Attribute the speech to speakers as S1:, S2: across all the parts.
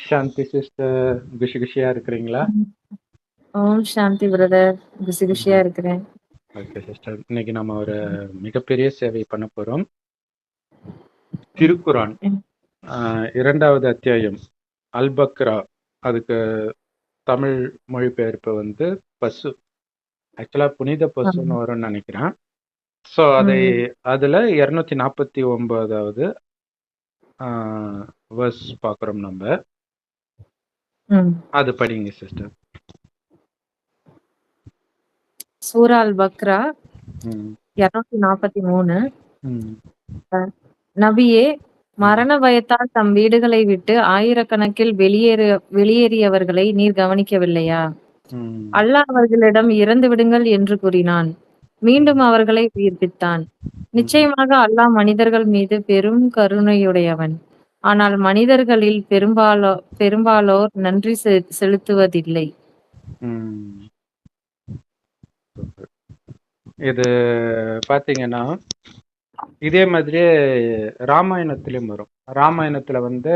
S1: சாந்தி sister, குஷி குஷியா இருக்கிறீங்களா?
S2: ம். ஓம் சாந்தி பிரதர். குஷி குஷியா இருக்கிறேன்.
S1: ஓகே சிஸ்டர், இன்னைக்கு நம்ம ஒரு மிகப்பெரிய சேவை பண்ண போறோம்.
S2: ம்.
S1: திருக்குரான்
S2: ம்.
S1: 2வது அத்தியாயம் அல்பக்ரா. அதுக்கு தமிழ் மொழிபெயர்ப்பு வந்து பசு. ஆக்சுவலா புனித பசுன்னு
S2: ஆமா.
S1: வரும்னு நினைக்கிறேன். ஸோ அதை
S2: ம்.
S1: அதுல 249வது வர்ஸ் பார்க்குறோம் நம்ம.
S2: ம்.
S1: அது படிங்க சிஸ்டர்.
S2: சூரா அல் பக்ரா
S1: ம்
S2: 243.
S1: ம்
S2: நபியே,
S1: ம்
S2: மரண பயத்தால் தம் வீடுகளை விட்டு ஆயிரக்கணக்கில் வெளியேறியவர்களை நீர் கவனிக்கவில்லையா?
S1: ம்
S2: அல்லாஹ் அவர்களிடம் இறந்து விடுங்கள் என்று கூறினான். மீண்டும்
S1: ம்
S2: அவர்களை உயிர்ப்பித்தான்.
S1: ம்
S2: நிச்சயமாக அல்லாஹ் மனிதர்கள் மீது பெரும் கருணையுடையவன். ஆனால் மனிதர்களில் பெரும்பாலோர் நன்றி செலுத்துவதில்லை.
S1: ம். இது பாத்தீங்கன்னா இதே மாதிரியே ராமாயணத்திலும் வரும். ராமாயணத்துல வந்து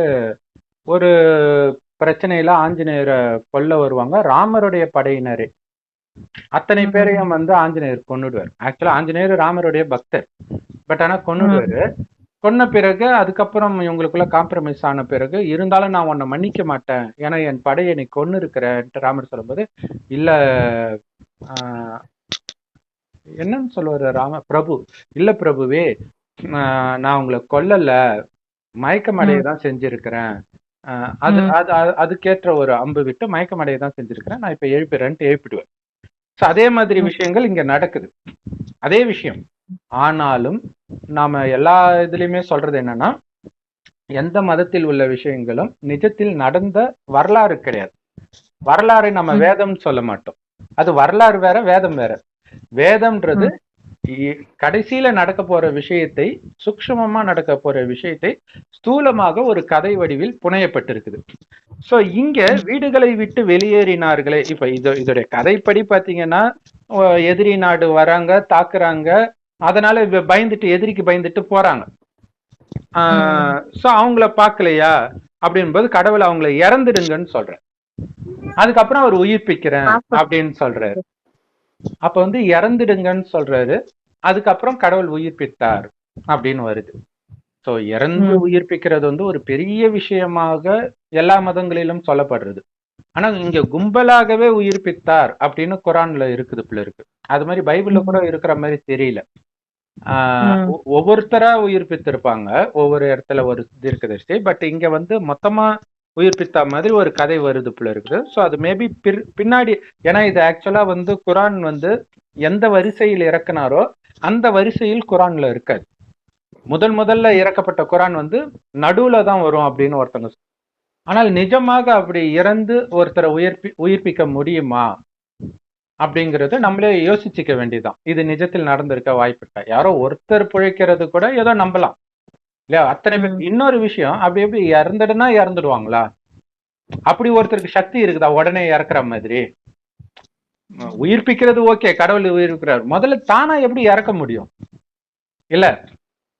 S1: ஒரு பிரச்சனையில ஆஞ்சநேயரை கொல்ல வருவாங்க. ராமருடைய படையினரே அத்தனை
S2: ம்.
S1: பேரையும் வந்து ஆஞ்சநேயர் கொன்னுடுவார். ஆக்சுவலா ஆஞ்சநேயர் ராமருடைய பக்தர், பட் ஆனா
S2: ம்.
S1: கொன்னுடுவாரு. கொன்ன பிறகு அதுக்கப்புறம் இவங்களுக்குள்ள காம்ப்ரமைஸ் ஆன பிறகு, இருந்தாலும் நான் உன்னை மன்னிக்க மாட்டேன், ஏன்னா என் படையை நீ கொன்னு இருக்கிறன்ட்டு ராமர் சொல்லும்போது, இல்ல ஆஹ், என்னன்னு சொல்லுவாரு பிரபு, இல்ல பிரபுவே, நான் உங்களை கொல்லல, மயக்கமடைய
S2: ம்.
S1: தான் செஞ்சிருக்கிறேன். அது
S2: ம்.
S1: அது அதுக்கேற்ற ஒரு அம்பு விட்டு மயக்கமடைய தான் செஞ்சிருக்கிறேன், நான் இப்ப எழுப்பிடுறேன்ட்டு எழுப்பிடுவேன். ஸோ அதே மாதிரி
S2: ம்.
S1: விஷயங்கள் இங்க நடக்குது, அதே விஷயம். ஆனாலும் நாம எல்லா இதுலயுமே சொல்றது என்னன்னா, எந்த மதத்தில் உள்ள விஷயங்களும் நிஜத்தில் நடந்த வரலாறு கிடையாது. வரலாறை நம்ம
S2: ம்.
S1: வேதம் சொல்ல மாட்டோம். அது வரலாறு வேற, வேதம் வேற. வேதம்ன்றது
S2: ம்.
S1: கடைசியில நடக்க போற விஷயத்தை, சூக்ஷ்மமா நடக்க போற விஷயத்தை ஸ்தூலமாக ஒரு கதை வடிவில் புனையப்பட்டிருக்குது. சோ இங்க
S2: ம்.
S1: வீடுகளை விட்டு வெளியேறினார்களே, இப்ப இதோடைய கதைப்படி பாத்தீங்கன்னா, எதிரி நாடு வராங்க, தாக்குறாங்க, அதனால பயந்துட்டு, எதிரிக்கு பயந்துட்டு போறாங்க.
S2: ம்.
S1: சோ அவங்கள பாக்கலையா அப்படின்போது கடவுள் அவங்கள இறந்துடுங்கன்னு சொல்றாரு. அதுக்கப்புறம் அவர் உயிர்ப்பிக்கிறேன் அப்படின்னு சொல்றாரு. அப்ப வந்து இறந்துடுங்கன்னு சொல்றாரு, அதுக்கப்புறம் கடவுள் உயிர்ப்பித்தார் அப்படின்னு வருது. சோ இறந்து
S2: ம்.
S1: உயிர்ப்பிக்கிறது வந்து ஒரு பெரிய விஷயமாக எல்லா மதங்களிலும் சொல்லப்படுறது. ஆனா இங்க கும்பலாகவே உயிர்ப்பித்தார் அப்படின்னு குரான்ல இருக்குது போல இருக்கு. அது மாதிரி பைபிள்ல கூட
S2: ம்.
S1: இருக்கிற மாதிரி தெரியல.
S2: ம்.
S1: ஒவ்வொருத்தரா உயிர்ப்பித்திருப்பாங்க, ஒவ்வொரு இடத்துல ஒரு தீர்க்கதரிசி. பட் இங்க வந்து மொத்தமா உயிர்ப்பித்த மாதிரி ஒரு கதை வருது போல இருக்குது. ஸோ அது மேபி பின்னாடி, ஏன்னா இது ஆக்சுவலா வந்து குரான் வந்து எந்த வரிசையில் இறக்குனாரோ அந்த வரிசையில் குரான்ல இருக்காது. முதல்ல இறக்கப்பட்ட குரான் வந்து நடுவுல தான் வரும் அப்படின்னு ஒருத்தங்க. ஆனால் நிஜமாக அப்படி இறந்து ஒருத்தரை உயிர்ப்பிக்க முடியுமா அப்படிங்கறது நம்மளே யோசிச்சுக்க வேண்டியதுதான். இது நிஜத்தில் நடந்திருக்க வாய்ப்பில்லை. யாரோ ஒருத்தர் பிழைக்கிறது கூட ஏதோ நம்பலாம் இல்லையா? அத்தனை பேர்.
S2: ம்.
S1: இன்னொரு விஷயம், அப்படி எப்படி இறந்துடுனா இறந்துடுவாங்களா? அப்படி ஒருத்தருக்கு சக்தி இருக்குதா உடனே இறக்குற மாதிரி? உயிர்ப்பிக்கிறது ஓகே, கடவுள் உயிர்ப்பிக்கிறார், முதல்ல தானா எப்படி இறக்க முடியும் இல்ல?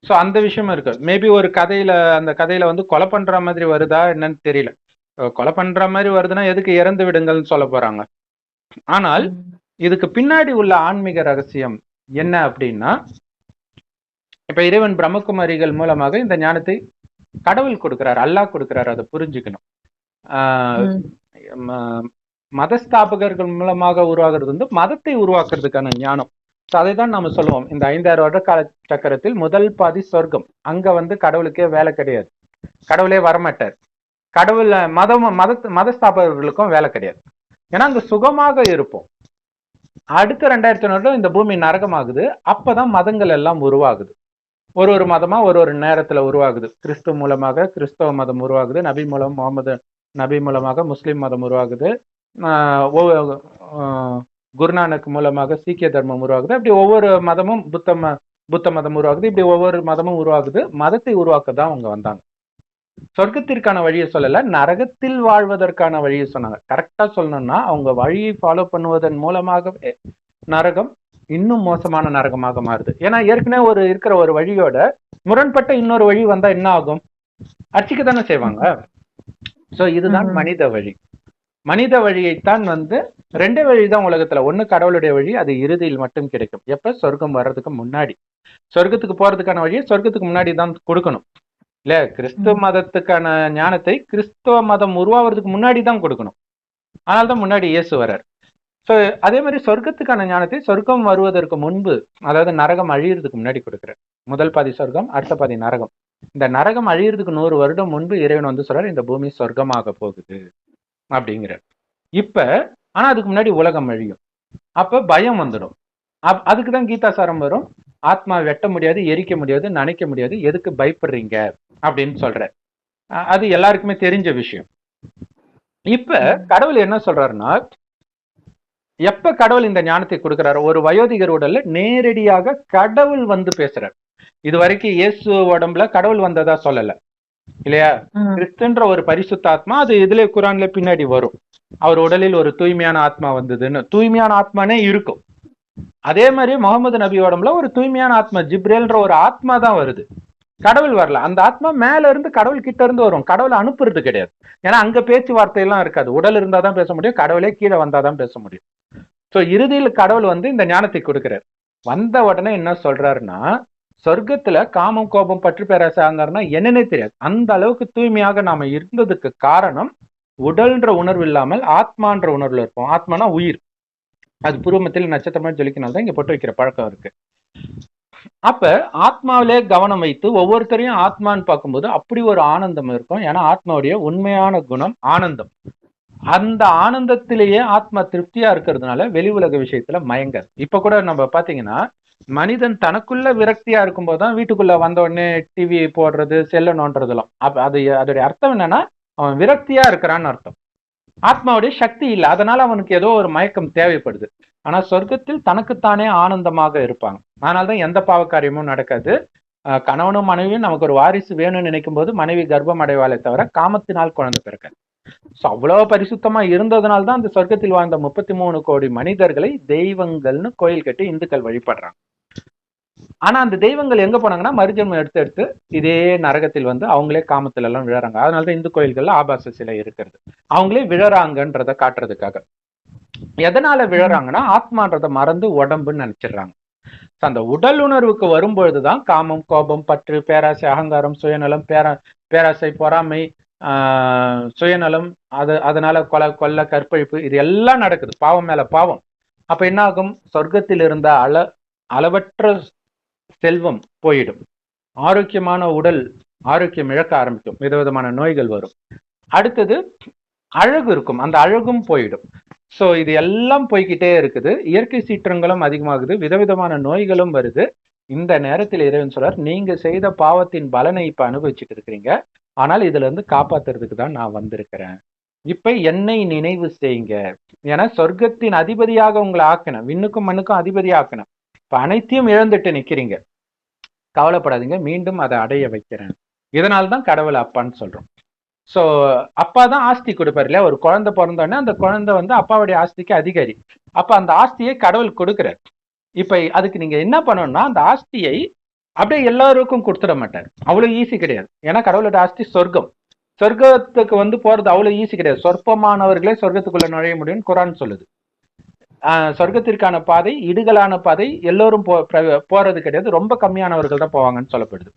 S1: சோ அந்த விஷயமா இருக்கு. மேபி ஒரு கதையில, அந்த கதையில வந்து கொலை பண்ற மாதிரி வருதா என்னன்னு தெரியல. கொலை பண்ற மாதிரி வருதுன்னா எதுக்கு இறந்து விடுங்கள்னு சொல்ல போறாங்க? ஆனால்
S2: ம்.
S1: இதுக்கு பின்னாடி உள்ள ஆன்மீக ரகசியம் என்ன அப்படின்னா, இப்ப இறைவன் பிரம்மகுமாரிகள் மூலமாக இந்த ஞானத்தை கடவுள் கொடுக்கிறார், அல்லாஹ் கொடுக்கிறார். அதை புரிஞ்சுக்கணும். ஆஹ்
S2: ம்.
S1: மதஸ்தாபகர்கள் மூலமாக உருவாகிறது வந்து மதத்தை உருவாக்குறதுக்கான ஞானம். அதை தான் நாம சொல்லுவோம், இந்த 5000 வருட கால சக்கரத்தில் முதல் பாதி சொர்க்கம். அங்க வந்து கடவுளுக்கே வேலை கிடையாது, கடவுளே வரமாட்டார். கடவுள் மதஸ்தாபகர்களுக்கும் வேலை கிடையாது, ஏன்னா அங்க சுகமாக இருப்போம். அடுத்த 2000 வருடம் இந்த பூமி நரகமாகுது. அப்பதான் மதங்கள் எல்லாம் உருவாகுது. ஒரு மதமா ஒரு நேரத்துல உருவாகுது. கிறிஸ்துவ மூலமாக கிறிஸ்தவ மதம் உருவாகுது, நபி மூலம் முகமது நபி மூலமாக முஸ்லிம் மதம் உருவாகுது, குருநானக் மூலமாக சீக்கிய தர்மம் உருவாகுது. அப்படி ஒவ்வொரு மதமும், புத்த மதம் உருவாகுது. இப்படி ஒவ்வொரு மதமும் உருவாகுது. மதத்தை உருவாக்க தான் அவங்க வந்தாங்க. சொர்க்கத்திற்கான வழியை சொல்லல, நரகத்தில் வாழ்வதற்கான வழியை சொன்னாங்க. கரெக்டா சொல்லணும்னா அவங்க வழியை ஃபாலோ பண்ணுவதன் மூலமாகவே நரகம் இன்னும் மோசமான நரகமாக மாறுது. ஏன்னா ஏற்கனவே இருக்கிற ஒரு வழியோட முரண்பட்ட இன்னொரு வழி வந்தா என்ன ஆகும்? அடிச்சுக்க தானே செய்வாங்க. சோ இதுதான் மனித வழி. மனித வழியைத்தான் வந்து ரெண்டே வழிதான் உலகத்துல. ஒண்ணு கடவுளுடைய வழி, அது இறுதியில் மட்டும் கிடைக்கும். எப்ப? சொர்க்கம் வர்றதுக்கு முன்னாடி. சொர்க்கத்துக்கு போறதுக்கான வழியை சொர்க்கத்துக்கு முன்னாடி தான் கொடுக்கணும் இல்ல. கிறிஸ்துவ மதத்துக்கான ஞானத்தை கிறிஸ்துவ மதம் உருவாவதுக்கு முன்னாடி தான் கொடுக்கணும். அதனால்தான் முன்னாடி இயேசு வர்றார். சோ அதே மாதிரி சொர்க்கத்துக்கான ஞானத்தை சொர்க்கம் வருவதற்கு முன்பு, அதாவது நரகம் அழியறதுக்கு முன்னாடி கொடுக்குறார். முதல் பாதி சொர்க்கம், அடுத்த பாதி நரகம். இந்த நரகம் அழியறதுக்கு 100 வருடம் முன்பு இறைவன் வந்து சொல்றாரு, இந்த பூமி சொர்க்கமாக போகுது அப்படிங்கிற. இப்ப ஆனா அதுக்கு முன்னாடி உலகம் அழியும். அப்ப பயம் வந்துடும். அதுக்குதான் கீதா சாரம் வரும். ஆத்மா வெட்ட முடியாது, எரிக்க முடியாது, நனைக்க முடியாது, எதுக்கு பயப்படுறீங்க அப்படின்னு சொல்ற. அது எல்லாருக்குமே தெரிஞ்ச விஷயம். இப்ப கடவுள் என்ன சொல்றாருன்னா, எப்ப கடவுள் இந்த ஞானத்தை கொடுக்கிறாரு, ஒரு வயோதிகர் உடல்ல நேரடியாக கடவுள் வந்து பேசுறார். இது வரைக்கும் இயேசு உடம்புல கடவுள் வந்ததா சொல்லல இல்லையா. கிறிஸ்துன்ற ஒரு பரிசுத்த ஆத்மா, அது இதுல குரான்ல பின்னாடி வரும். அவர் உடலில் ஒரு தூய்மையான ஆத்மா வந்ததுன்னு. தூய்மையான ஆத்மானே இருக்கும். அதே மாதிரி முகமது நபி உடம்புல ஒரு தூய்மையான ஆத்மா, ஜிப்ரேல்ன்ற ஒரு ஆத்மா தான் வருது. கடவுள் வரல. அந்த ஆத்மா மேல இருந்து கடவுள் கிட்ட இருந்து வரும். கடவுளை அனுப்புறது கிடையாது. ஏன்னா அங்க பேச்சுவார்த்தை எல்லாம் இருக்காது. உடல் இருந்தாதான் பேச முடியும், கடவுளே கீழே வந்தாதான் பேச முடியும். சோ இறுதியில் கடவுள் வந்து இந்த ஞானத்தை கொடுக்கிறார். வந்த உடனே என்ன சொல்றாருன்னா, சொர்க்கத்துல காமம் கோபம் பற்று பேராசை ஆங்காருன்னா என்னன்னே தெரியாது. அந்த அளவுக்கு தூய்மையாக நாம இருந்ததுக்கு காரணம், உடல்ன்ற உணர்வு இல்லாமல் ஆத்மான்ற உணர்வுல இருப்போம். ஆத்மானா உயிர். அது பூர்வமத்தில் நட்சத்திரமா ஜொலிக்கினால்தான் இங்க போட்டு வைக்கிற பழக்கம் இருக்கு. அப்ப ஆத்மாவிலே கவனம் வைத்து ஒவ்வொருத்தரையும் ஆத்மான்னு பார்க்கும்போது அப்படி ஒரு ஆனந்தம் இருக்கும். ஏன்னா ஆத்மாவுடைய உண்மையான குணம் ஆனந்தம். அந்த ஆனந்தத்திலேயே ஆத்மா திருப்தியா இருக்கிறதுனால வெளி உலக விஷயத்துல மயங்காது. இப்ப கூட நம்ம பாத்தீங்கன்னா, மனிதன் தனக்குள்ள விரக்தியா இருக்கும்போதுதான் வீட்டுக்குள்ள வந்த உடனே டிவி போடுறது, செல்ல நோன்றதுலாம். அதோடைய அர்த்தம் என்னன்னா, அவன் விரக்தியா இருக்கிறான்னு அர்த்தம். ஆத்மாவுடைய சக்தி இல்லை, அதனால அவனுக்கு ஏதோ ஒரு மயக்கம் தேவைப்படுது. ஆனா சொர்க்கத்தில் தனக்குத்தானே ஆனந்தமாக இருப்பாங்க. அதனால்தான் எந்த பாவக்காரியமும் நடக்காது. கணவனும் மனைவியும் நமக்கு ஒரு வாரிசு வேணும்னு நினைக்கும் போது மனைவி கர்ப்பம் அடைவாளே தவிர காமத்தினால் குழந்தை பிறக்காது. அவ்வளவு பரிசுத்தமா இருந்ததுனால்தான் அந்த சொர்க்கத்தில் வாழ்ந்த 33 கோடி மனிதர்களை தெய்வங்கள்னு கோயில் கட்டி இந்துக்கள் வழிபடுறாங்க. ஆனா அந்த தெய்வங்கள் எங்க போனாங்கன்னா, மறுஜன்மம் எடுத்து எடுத்து இதே நரகத்தில் வந்து அவங்களே காமத்துல எல்லாம் விழறாங்க. அதனாலதான் இந்து கோயில்கள்ல ஆபாச சிலை இருக்கிறது. அவங்களே விழறாங்கன்றத காட்டுறதுக்காக. எதனால விழறாங்கன்னா, ஆத்மான்றத மறந்து உடம்புன்னு நினைச்சிடுறாங்க. அந்த உடல் உணர்வுக்கு வரும்பொழுதுதான் காமம் கோபம் பற்று பேராசை அகங்காரம் சுயநலம் பேராசை பொறாமை சுயநலம், அதனால கொலை கற்பழிப்பு இது எல்லாம் நடக்குது. பாவம் மேல பாவம். அப்ப என்ன ஆகும்? சொர்க்கத்தில் இருந்த அளவற்ற செல்வம் போயிடும். ஆரோக்கியமான உடல் ஆரோக்கியம் இழக்க ஆரம்பிக்கும். விதவிதமான நோய்கள் வரும். அடுத்தது அழகு இருக்கும், அந்த அழகும் போயிடும். சோ இது எல்லாம் போய்கிட்டே இருக்குது. இயற்கை சீற்றங்களும் அதிகமாகுது, விதவிதமான நோய்களும் வருது. இந்த நேரத்தில் இறைவன் சொல்றார், நீங்க செய்த பாவத்தின் பலனை இப்ப அனுபவிச்சுட்டு இருக்கிறீங்க. ஆனால் இதுல இருந்து காப்பாத்துறதுக்கு தான் நான் வந்திருக்கிறேன். இப்ப என்னை நினைவு செய்யுங்க. ஏன்னா சொர்க்கத்தின் அதிபதியாக உங்களை ஆக்கினேன், விண்ணுக்கும் மண்ணுக்கும் அதிபதியா ஆக்கினேன். இப்ப அனைத்தையும் இழந்துட்டு நிக்கிறீங்க, கவலைப்படாதீங்க, மீண்டும் அதை அடைய வைக்கிறேன். இதனால்தான் கடவுள் அப்பான்னு சொல்றோம். சோ அப்பா தான் ஆஸ்தி கொடுப்பாரு இல்லையா. ஒரு குழந்தை பிறந்தோடனே அந்த குழந்தை வந்து அப்பாவுடைய ஆஸ்திக்கு அதிகாரி. அப்ப அந்த ஆஸ்தியை கடவுள் கொடுக்கிறார். இப்ப அதுக்கு நீங்க என்ன பண்ணணும்னா, அந்த ஆஸ்தியை அப்படியே எல்லாருக்கும் கொடுத்துட மாட்டார். அவ்வளவு ஈஸி கிடையாது. ஏன்னா கடவுளோட ஆஸ்தி சொர்க்கம். சொர்க்கத்துக்கு வந்து போறது அவ்வளவு ஈஸி கிடையாது. சொற்பமானவர்களே சொர்க்கத்துக்குள்ள நுழைய முடியும்னு குரான் சொல்லுது. சொர்க்கத்திற்கான பாதை இடுகளான பாதை, எல்லோரும் போறது கிடையாது, ரொம்ப கம்மியானவர்கள் தான் போவாங்கன்னு சொல்லப்படுது.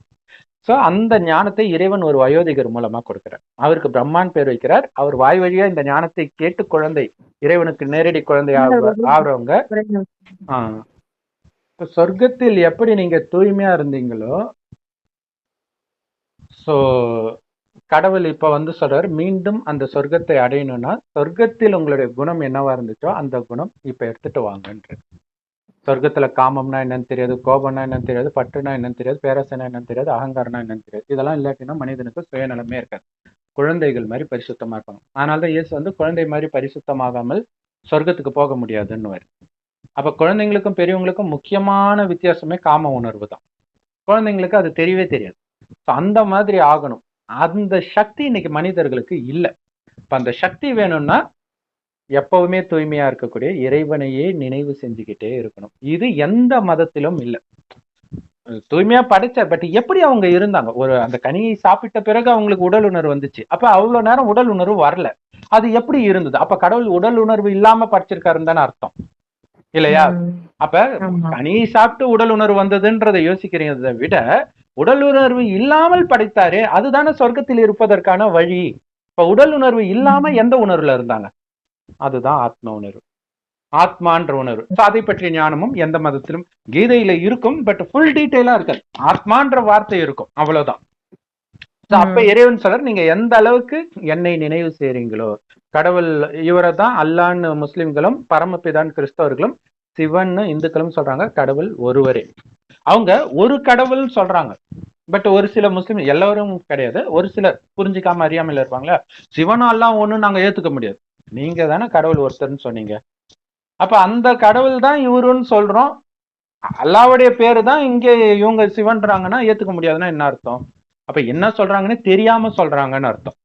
S1: சோ அந்த ஞானத்தை இறைவன் ஒரு வயோதிகர் மூலமா கொடுக்கிறார். அவருக்கு பிரம்மான் பேர் வைக்கிறார். அவர் வாய் வழியா இந்த ஞானத்தை கேட்டு குழந்தை, இறைவனுக்கு நேரடி குழந்தை ஆகிறவங்க. சொர்க்கத்தில் எப்படி நீங்க தூய்மையா இருந்தீங்களோ, சோ கடவுள் இப்ப வந்து சொல்றாரு, மீண்டும் அந்த சொர்க்கத்தை அடையணும்னா சொர்க்கத்தில் உங்களுடைய குணம் என்னவா இருந்துச்சோ அந்த குணம் இப்ப எடுத்துட்டு வாங்கன்ற. சொர்க்கத்துல காமம்னா என்னன்னு தெரியாது, கோபம்னா என்னன்னு தெரியாது, பற்றுனா என்னன்னு தெரியாது, பேராசைனா என்னன்னு தெரியாது, அகங்காரம்னா என்னன்னு தெரியாது. இதெல்லாம் இல்லாட்டினா மனிதனுக்கு சுயநலமே இருக்காது. குழந்தைகள் மாதிரி பரிசுத்தமா இருப்பாங்க. அதனாலதான் இயேசு வந்து குழந்தை மாதிரி பரிசுத்தமாகாமல் சொர்க்கத்துக்கு போக முடியாதுன்னு வருது. அப்ப குழந்தைங்களுக்கும் பெரியவங்களுக்கும் முக்கியமான வித்தியாசமே காம உணர்வு தான். குழந்தைங்களுக்கு அது தெரியவே தெரியாது. அந்த மாதிரி ஆகணும். அந்த சக்தி இன்னைக்கு மனிதர்களுக்கு இல்லை. இப்ப அந்த சக்தி வேணும்னா எப்பவுமே தூய்மையா இருக்கக்கூடிய இறைவனையே நினைவு செஞ்சுக்கிட்டே இருக்கணும். இது எந்த மதத்திலும் இல்லை. தூய்மையா படைச்சார். பட் எப்படி அவங்க இருந்தாங்க? ஒரு அந்த கனியை சாப்பிட்ட பிறகு அவங்களுக்கு உடல் உணர்வு வந்துச்சு. அப்ப அவ்வளவு நேரம் உடல் உணர்வு வரல. அது எப்படி இருந்தது? அப்ப கடவுள் உடல் உணர்வு இல்லாம படைச்சிருக்காருன்னு தானே அர்த்தம், இல்லையா? அப்ப கனியை சாப்பிட்டு உடல் உணர்வு வந்ததுன்றதை யோசிக்கிறீங்க விட, உடல் உணர்வு இல்லாமல் படைத்தாரே, அதுதானே சொர்க்கத்தில் இருப்பதற்கான வழி. இப்ப உடல் உணர்வு இல்லாம எந்த உணர்வுல இருந்தாங்க? அதுதான் ஆத்ம உணர்வு, ஆத்மான்ற உணர்வு. அதை பற்றிய ஞானமும் எந்த மதத்திலும் கீதையில இருக்கும், பட் ஃபுல் டீட்டெயிலா இருக்காது. ஆத்மான்ற வார்த்தை இருக்கும், அவ்வளவுதான். அப்ப இறைவன் சொல்ற, நீங்க எந்த அளவுக்கு என்னை நினைவு செய்றீங்களோ, கடவுள் இவரை தான் அல்லான்னு முஸ்லிம்களும், பரமபிதான் கிறிஸ்தவர்களும், சிவன் இந்துக்களும் சொல்றாங்க, கடவுள் ஒருவரே. அவங்க ஒரு கடவுள் சொல்றாங்க. பட் ஒரு சில முஸ்லிம், எல்லாரும் கிடையாது, ஒரு சிலர் புரிஞ்சுக்காம அறியாமல் இருப்பாங்களா, சிவனாலாம் ஒண்ணு நாங்க ஏத்துக்க முடியாது, நீங்க தானே கடவுள் ஒருத்தர்னு சொன்னீங்க, அப்ப அந்த கடவுள் தான் இவருன்னு சொல்றோம், அல்லாவுடைய பேரு தான் இங்க இவங்க சிவன்றாங்கன்னா ஏத்துக்க முடியாதுன்னா என்ன அர்த்தம்? அப்ப என்ன சொல்றாங்கன்னு தெரியாம சொல்றாங்கன்னு அர்த்தம்,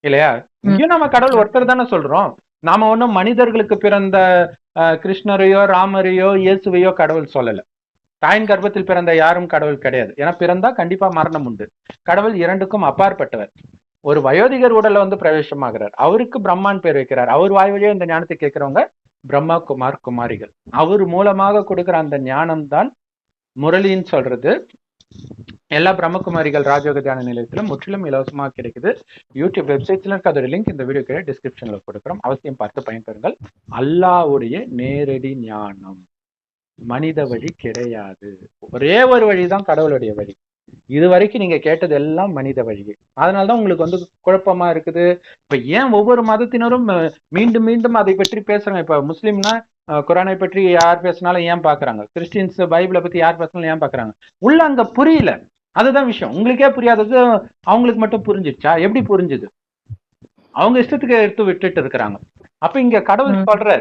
S1: இல்லையா? இங்கேயும் நம்ம கடவுள் ஒருத்தர் தானே சொல்றோம். நாம ஒன்னும் மனிதர்களுக்கு பிறந்த கிருஷ்ணரையோ ராமரையோ இயேசுவையோ கடவுள் சொல்லல. தாயின் கர்ப்பத்தில் பிறந்த யாரும் கடவுள் கிடையாது. ஏன்னா பிறந்தா கண்டிப்பா மரணம் உண்டு. கடவுள் இரண்டுக்கும் அப்பாற்பட்டவர். ஒரு வயோதிகர் உடல்ல வந்து பிரவேசமாகிறார், அவருக்கு பிரம்மான் பேர் வைக்கிறார். அவர் வாய் வழியா இந்த ஞானத்தை கேட்கிறவங்க பிரம்மா குமார் குமாரிகள். அவர் மூலமாக கொடுக்கிற அந்த ஞானம் தான் முரளின்னு சொல்றது. எல்லா பிரம்மகுமாரிகள் ராஜயோக தியான நிலையத்திலும் முற்றிலும் இலவசமாக கிடைக்குது. யூடியூப் வெப்சைட்ல இருக்க அதோட லிங்க் இந்த வீடியோ கீழே டிஸ்கிரிப்ஷன்ல கொடுக்குறோம், அவசியம் பார்த்து பயன்பெறுங்கள். அல்லாஹ்வுடைய நேரடி ஞானம், மனித வழி கிடையாது. ஒரே ஒரு வழிதான் கடவுளுடைய வழி. இது வரைக்கும் நீங்க கேட்டது எல்லாம் மனித வழி. அதனாலதான் உங்களுக்கு வந்து குழப்பமா இருக்குது. இப்ப ஏன் ஒவ்வொரு மதத்தினரும் மீண்டும் மீண்டும் அதை பற்றி பேசுறாங்க? இப்ப முஸ்லிம்னா குரானை பற்றி யார் பேசினாலும் ஏன் பாக்குறாங்க, கிறிஸ்டின்ஸ் பைபிளை பத்தி யார் பேசினாலும் ஏன் பாக்குறாங்க? உள்ள அங்க புரியல, அதுதான் விஷயம். உங்களுக்கே புரியாதது அவங்களுக்கு மட்டும் புரிஞ்சிடுச்சா? எப்படி புரிஞ்சுது? அவங்க இஷ்டத்துக்கு எடுத்து விட்டுட்டு இருக்கிறாங்க. அப்ப இங்க கடவுள் சொல்ற,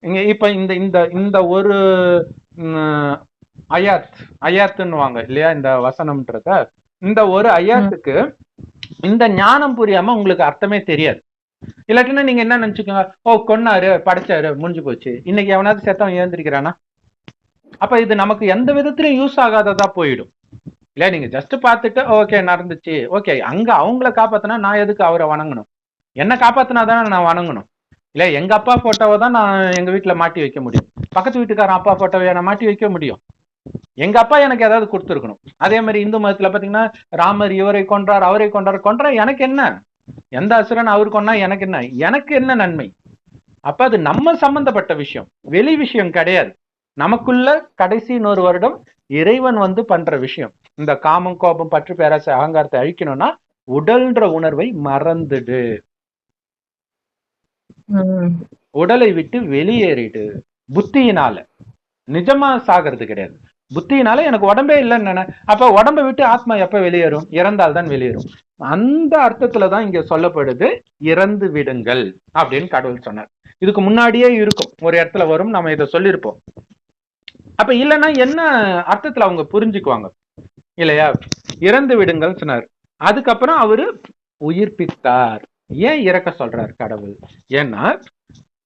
S1: இங்க இப்ப இந்த இந்த இந்த ஒரு அயாத்துன்னுவாங்க இல்லையா இந்த வசனம்ன்றத, இந்த ஒரு அயாத்துக்கு இந்த ஞானம் புரியாம உங்களுக்கு அர்த்தமே தெரியாது. இல்லாட்டினா நீங்க என்ன நினைச்சுக்கோங்க, ஓ கொன்னாரு படைச்சாரு முடிஞ்சு போச்சு, இன்னைக்கு எவனாவது செத்தவன் ஏந்திருக்கிறானா? அப்ப இது நமக்கு எந்த விதத்திலும் யூஸ் ஆகாததா போயிடும் இல்லையா? நீங்க ஜஸ்ட் பார்த்துட்டு ஓகே நடந்துச்சு, ஓகே. அங்க அவங்கள காப்பாத்தினா நான் எதுக்கு அவரை வணங்கணும்? என்ன காப்பாத்தினாதானே நான் வணங்கணும், இல்ல? எங்க அப்பா போட்டோவை தான் நான் எங்க வீட்டுல மாட்டி வைக்க முடியும், பக்கத்து வீட்டுக்காரன் அப்பா போட்டோவை நான் மாட்டி வைக்க முடியும். எங்க அப்பா எனக்கு ஏதாவது கொடுத்துருக்கணும். அதே மாதிரி இந்து மதத்துல பாத்தீங்கன்னா ராமர் இவரை கொன்றார் அவரை கொன்றார், எனக்கு என்ன? எந்த அசுரன் அவர் கொன்னா எனக்கு என்ன? எனக்கு என்ன நன்மை? அப்ப அது நம்ம சம்பந்தப்பட்ட விஷயம், வெளி விஷயம் கிடையாது. நமக்குள்ள கடைசி 100 வருடம் இறைவன் வந்து பண்ற விஷயம். இந்த காமம் கோபம் பற்று பேராசை அகங்காரத்தை அழிக்கணும்னா உடல்ன்ற உணர்வை மறந்துடு, உடலை விட்டு வெளியேறிடு. புத்தியினால நிஜமா சாகிறது கிடையாது, புத்தியினால எனக்கு உடம்பே இல்லைன்னு. அப்ப உடம்பை விட்டு ஆத்மா எப்ப வெளியேறும்? இறந்தால்தான் வெளியேறும். அந்த அர்த்தத்துலதான் இங்க சொல்லப்படுது, இறந்து விடுங்கள் அப்படின்னு கடவுள் சொன்னார். இதுக்கு முன்னாடியே இருக்கும், ஒரு இடத்துல வரும், நம்ம இதை சொல்லியிருப்போம். அப்ப இல்லைன்னா என்ன அர்த்தத்துல அவங்க புரிஞ்சுக்குவாங்க இல்லையா? இறந்து விடுங்கள் சொன்னார். அதுக்கப்புறம் அவரு உயிர்ப்பித்தார். ஏன் இறக்க சொல்றார் கடவுள்? ஏன்னா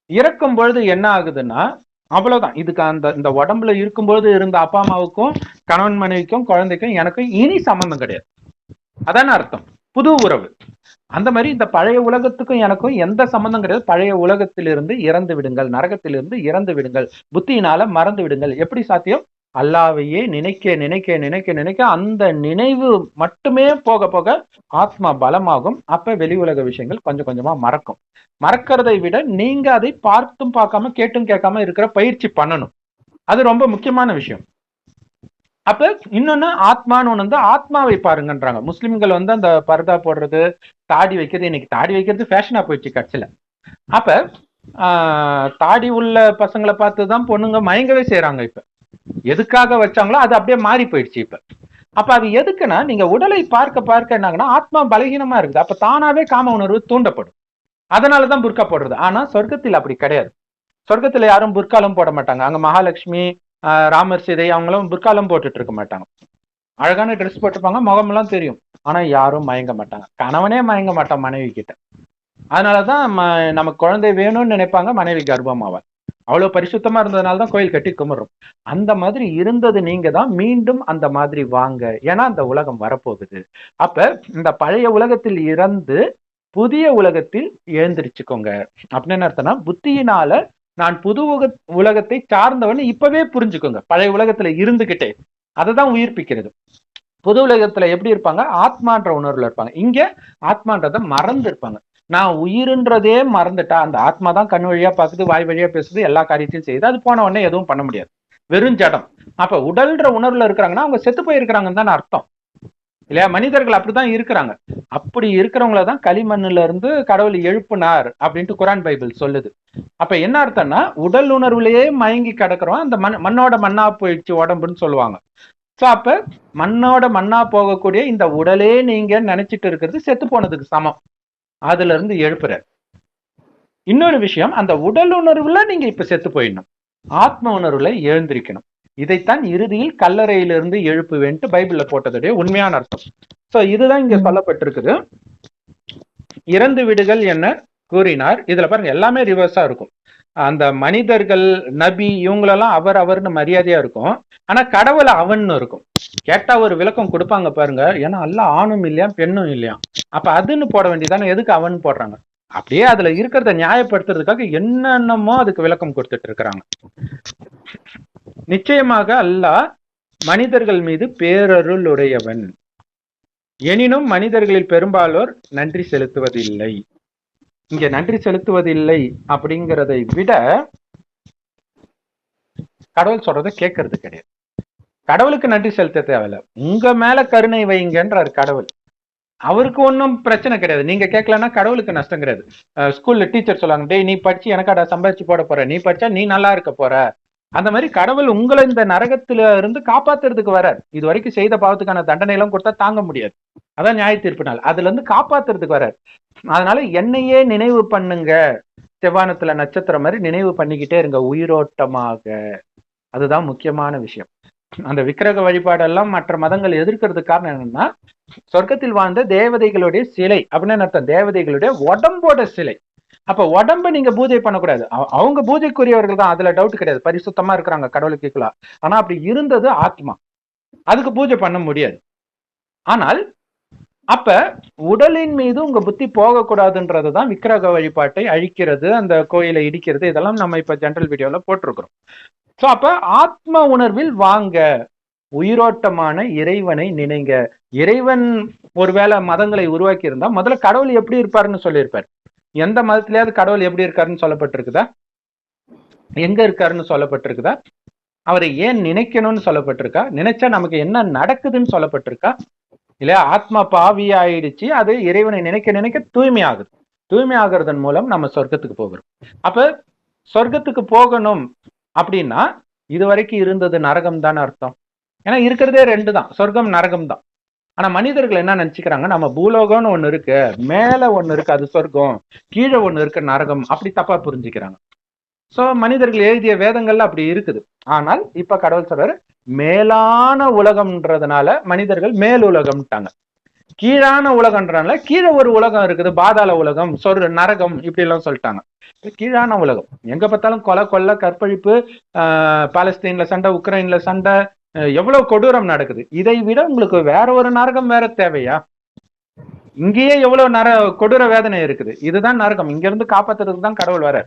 S1: இறக்கும் பொழுது என்ன ஆகுதுன்னா அவ்வளவுதான். இதுக்கு அந்த இந்த உடம்புல இருக்கும்போது இருந்த அப்பா அம்மாவுக்கும் கணவன் மனைவிக்கும் குழந்தைக்கும் எனக்கும் இனி சம்பந்தம் கிடையாது, அதான அர்த்தம், புது உறவு. அந்த மாதிரி இந்த பழைய உலகத்துக்கும் எனக்கும் எந்த சம்பந்தம் கிடையாது. பழைய உலகத்திலிருந்து இறந்து விடுங்கள், நரகத்திலிருந்து இறந்து விடுங்கள், புத்தியினால மறந்து விடுங்கள். எப்படி சாத்தியம்? அல்லாவையே நினைக்க நினைக்க நினைக்க நினைக்க அந்த நினைவு மட்டுமே போக போக ஆத்மா பலமாகும். அப்ப வெளி உலக விஷயங்கள் கொஞ்சம் கொஞ்சமா மறக்கும். மறக்கிறதை விட நீங்க அதை பார்த்தும் பார்க்காம கேட்டும் கேட்காம இருக்கிற பயிற்சி பண்ணணும், அது ரொம்ப முக்கியமான விஷயம். அப்ப இன்னொன்னு ஆத்மான்னு ஒண்ணு வந்து ஆத்மாவை பாருங்கன்றாங்க. முஸ்லிம்கள் வந்து அந்த பர்தா போடுறது, தாடி வைக்கிறது, இன்னைக்கு தாடி வைக்கிறது ஃபேஷனா போயிடுச்சு கட்சியில. அப்ப தாடி உள்ள பசங்களை பார்த்துதான் பொண்ணுங்க மயங்கவே செய்யறாங்க. இப்ப எதுக்காக வச்சாங்களோ அது அப்படியே மாறி போயிடுச்சு இப்ப. அப்ப அது எதுக்குன்னா, நீங்க உடலை பார்க்க பார்க்க என்னாங்கன்னா ஆத்மா பலகீனமா இருக்குது, அப்ப தானாவே காம உணர்வு தூண்டப்படும். அதனாலதான் புர்கா போடுறது. ஆனா சொர்க்கத்தில் அப்படி கிடையாது. சொர்க்கத்துல யாரும் புர்காலம் போட மாட்டாங்க. அங்க மகாலட்சுமி, ராமர் சீதை அவங்களும் புர்காலம் போட்டுட்டு இருக்க மாட்டாங்க. அழகான ட்ரெஸ் போட்டிருப்பாங்க, முகமெல்லாம் தெரியும். ஆனா யாரும் மயங்க மாட்டாங்க. கணவனே மயங்க மாட்டான் மனைவி கிட்ட. அதனாலதான் நமக்கு குழந்தை வேணும்னு நினைப்பாங்க, மனைவி கர்ப்பமாவார். அவ்வளவு பரிசுத்தமா இருந்ததுனால தான் கோயில் கட்டி கும்பிடுறோம். அந்த மாதிரி இருந்தது நீங்க தான், மீண்டும் அந்த மாதிரி வாங்க, ஏன்னா அந்த உலகம் வரப்போகுது. அப்ப இந்த பழைய உலகத்தில் இறந்து புதிய உலகத்தில் எழுந்திருச்சுக்கோங்க. அப்படின்னு என்ன அர்த்தம்னா, புத்தியினால நான் புது உலகத்தை சார்ந்தவன் இப்பவே புரிஞ்சுக்கோங்க. பழைய உலகத்துல இருந்துகிட்டே அததான் உயிர்ப்பிக்கிறது. புது உலகத்துல எப்படி இருப்பாங்க, ஆத்மான்ற உணர்வுல இருப்பாங்க. இங்க ஆத்மான்றத மறந்து இருப்பாங்க. நான் உயிருன்றதே மறந்துட்டா, அந்த ஆத்மா தான் கண் வழியா பாக்குது, வாய் வழியா பேசுது, எல்லா காரியத்தையும் செய்யுது. அது போன உடனே எதுவும் பண்ண முடியாது, வெறும் ஜடம். அப்ப உடல்ன்ற உணர்வுல இருக்கிறாங்கன்னா அவங்க செத்து போயிருக்கிறாங்கன்னு தான் அர்த்தம் இல்லையா? மனிதர்கள் அப்படிதான் இருக்கிறாங்க. அப்படி இருக்கிறவங்களதான் களிமண்ணுல இருந்து கடவுள் எழுப்புனார் அப்படின்ட்டு குரான் பைபிள் சொல்லுது. அப்ப என்ன அர்த்தம்னா, உடல் உணர்வுலயே மயங்கி கிடக்குறோம், அந்த மண்ணோட மண்ணா போயிடுச்சு உடம்புன்னு சொல்லுவாங்க. சோ அப்ப மண்ணோட மண்ணா போகக்கூடிய இந்த உடலே நீங்க நினைச்சிட்டு இருக்கிறது செத்து போனதுக்கு சமம். அதுல இருந்து எழுப்புற இன்னொரு விஷயம், அந்த உடல் உணர்வுல நீங்க இப்ப செத்து போயிடணும், ஆத்ம உணர்வுல எழுந்திருக்கணும். இதைத்தான் இறுதியில் கல்லறையிலிருந்து எழுப்புவேன்ட்டு பைபிள்ல போட்டதுடைய உண்மையான அர்த்தம். சோ இதுதான் இங்க சொல்லப்பட்டிருக்குது. இறந்து விடுகள் என்ன கூறினார். இதுல பாருங்க எல்லாமே ரிவர்ஸா இருக்கும். அந்த மனிதர்கள் நபி இவங்களெல்லாம் அவர் அவர்னு மரியாதையா இருக்கும், ஆனா கடவுளை அவன்னு இருக்கும். கேட்டா ஒரு விளக்கம் கொடுப்பாங்க பாருங்க, ஏன்னா அல்ல ஆணும் இல்லையா பெண்ணும் இல்லையா, அப்ப அதுன்னு போட வேண்டியதானே, எதுக்கு அவன் போடுறாங்க? அப்படியே அதுல இருக்கிறத நியாயப்படுத்துறதுக்காக என்னென்னமோ அதுக்கு விளக்கம் கொடுத்துட்டு இருக்கிறாங்க. நிச்சயமாக அல்லாஹ் மனிதர்கள் மீது பேரருள் உடையவன், எனினும் மனிதர்களில் பெரும்பாலோர் நன்றி செலுத்துவதில்லை. இங்க நன்றி செலுத்துவதில்லை அப்படிங்கிறதை விட கடவுள் சொல்றதை கேட்கறது கிடையாது. கடவுளுக்கு நன்றி செலுத்த தேவையில்ல, உங்க மேல கருணை வைங்கன்றார் கடவுள். அவருக்கு ஒன்றும் பிரச்சனை கிடையாது, நீங்க கேட்கலன்னா கடவுளுக்கு நஷ்டம் கிடையாது. ஸ்கூல்ல டீச்சர் சொல்லுவாங்க, டேய் நீ படிச்சு எனக்காடா சம்பாதிச்சு போட போற, நீ படிச்சா நீ நல்லா இருக்க போற. அந்த மாதிரி கடவுள் உங்களை இந்த நரகத்துல இருந்து காப்பாத்துறதுக்கு வரார். இது வரைக்கும் செய்த பாவத்துக்கான தண்டனை எல்லாம் கொடுத்தா தாங்க முடியாது, அதான் நியாய தீர்ப்பு நாள், அதுல இருந்து காப்பாத்துறதுக்கு வரார். அதனால என்னையே நினைவு பண்ணுங்க, செவ்வானத்துல நட்சத்திரம் மாதிரி நினைவு பண்ணிக்கிட்டே இருங்க உயிரோட்டமாக. அதுதான் முக்கியமான விஷயம். அந்த விக்கிரக வழிபாடெல்லாம் மற்ற மதங்கள் எதிர்க்கிறதுக்கு காரணம் என்னன்னா, சொர்க்கத்தில் வாழ்ந்த தேவதைகளுடைய சிலை அப்படின்னு அர்த்தம், தேவதைகளுடைய உடம்போட சிலை. அப்ப உடம்ப நீங்க பூஜை பண்ணக்கூடாது, அவங்க பூஜைக்குரியவர்கள் தான், அதுல டவுட் கிடையாது, பரிசுத்தமா இருக்கிறாங்க கடவுளுக்கு ஈக்குவலா. ஆனா அப்படி இருந்தது ஆத்மா, அதுக்கு பூஜை பண்ண முடியாது. ஆனால் அப்ப உடலின் மீது உங்க புத்தி போகக்கூடாதுன்றதுதான் விக்கிரக வழிபாட்டை அழிக்கிறது, அந்த கோயிலை இடிக்கிறது, இதெல்லாம் நம்ம இப்ப ஜெனரல் வீடியோல போட்டிருக்கிறோம். சோ அப்ப ஆத்ம உணர்வில் வாங்க, உயிரோட்டமான இறைவனை நினைங்க. இறைவன் ஒருவேளை மதங்களை உருவாக்கி இருந்தா முதல்ல கடவுள் எப்படி இருப்பாருன்னு சொல்லியிருப்பார். எந்த மதத்திலேயாவது கடவுள் எப்படி இருக்காருன்னு சொல்லப்பட்டிருக்குதா? எங்க இருக்காருன்னு சொல்லப்பட்டிருக்குதா? அவரை ஏன் நினைக்கணும்னு சொல்லப்பட்டிருக்கா? நினைச்சா நமக்கு என்ன நடக்குதுன்னு சொல்லப்பட்டிருக்கா? இல்லையா? ஆத்மா பாவி ஆயிடுச்சு, அது இறைவனை நினைக்க நினைக்க தூய்மை ஆகுது, தூய்மை ஆகுறதன் மூலம் நம்ம சொர்க்கத்துக்கு போகிறோம். அப்ப சொர்க்கத்துக்கு போகணும் அப்படின்னா இது வரைக்கும் இருந்தது நரகம் தானே அர்த்தம். ஏன்னா இருக்கிறதே ரெண்டு தான், சொர்க்கம் நரகம் தான். ஆனா மனிதர்கள் என்ன நினைச்சுக்கிறாங்க, நம்ம பூலோகம்னு ஒண்ணு இருக்கு, மேல ஒண்ணு இருக்கு அது சொர்க்கம், கீழே ஒண்ணு இருக்கு நரகம், அப்படி தப்பா புரிஞ்சுக்கிறாங்க. சோ மனிதர்கள் எழுதிய வேதங்கள்ல அப்படி இருக்குது. ஆனால் இப்ப கடவுள் சொல்றாரு, மேலான உலகம்ன்றதுனால மனிதர்கள் மேல் உலகம்ட்டாங்க, கீழான உலகம்ன்றதுனால கீழே ஒரு உலகம் இருக்குது, பாதாள உலகம், நரகம், இப்படி எல்லாம் சொல்லிட்டாங்க. கீழான உலகம் எங்க பார்த்தாலும் கொலை கொள்ளை கற்பழிப்பு, பாலஸ்தீன்ல சண்டை, உக்ரைன்ல சண்டை, எவ்வளவு கொடூரம் நடக்குது. இதை விட உங்களுக்கு வேற ஒரு நரகம் வேற தேவையா? இங்கேயே எவ்வளவு கொடூர வேதனை இருக்குது, இதுதான் நரகம், இங்க இருந்து காப்பாத்துறதுக்கு தான் கடவுள் வர.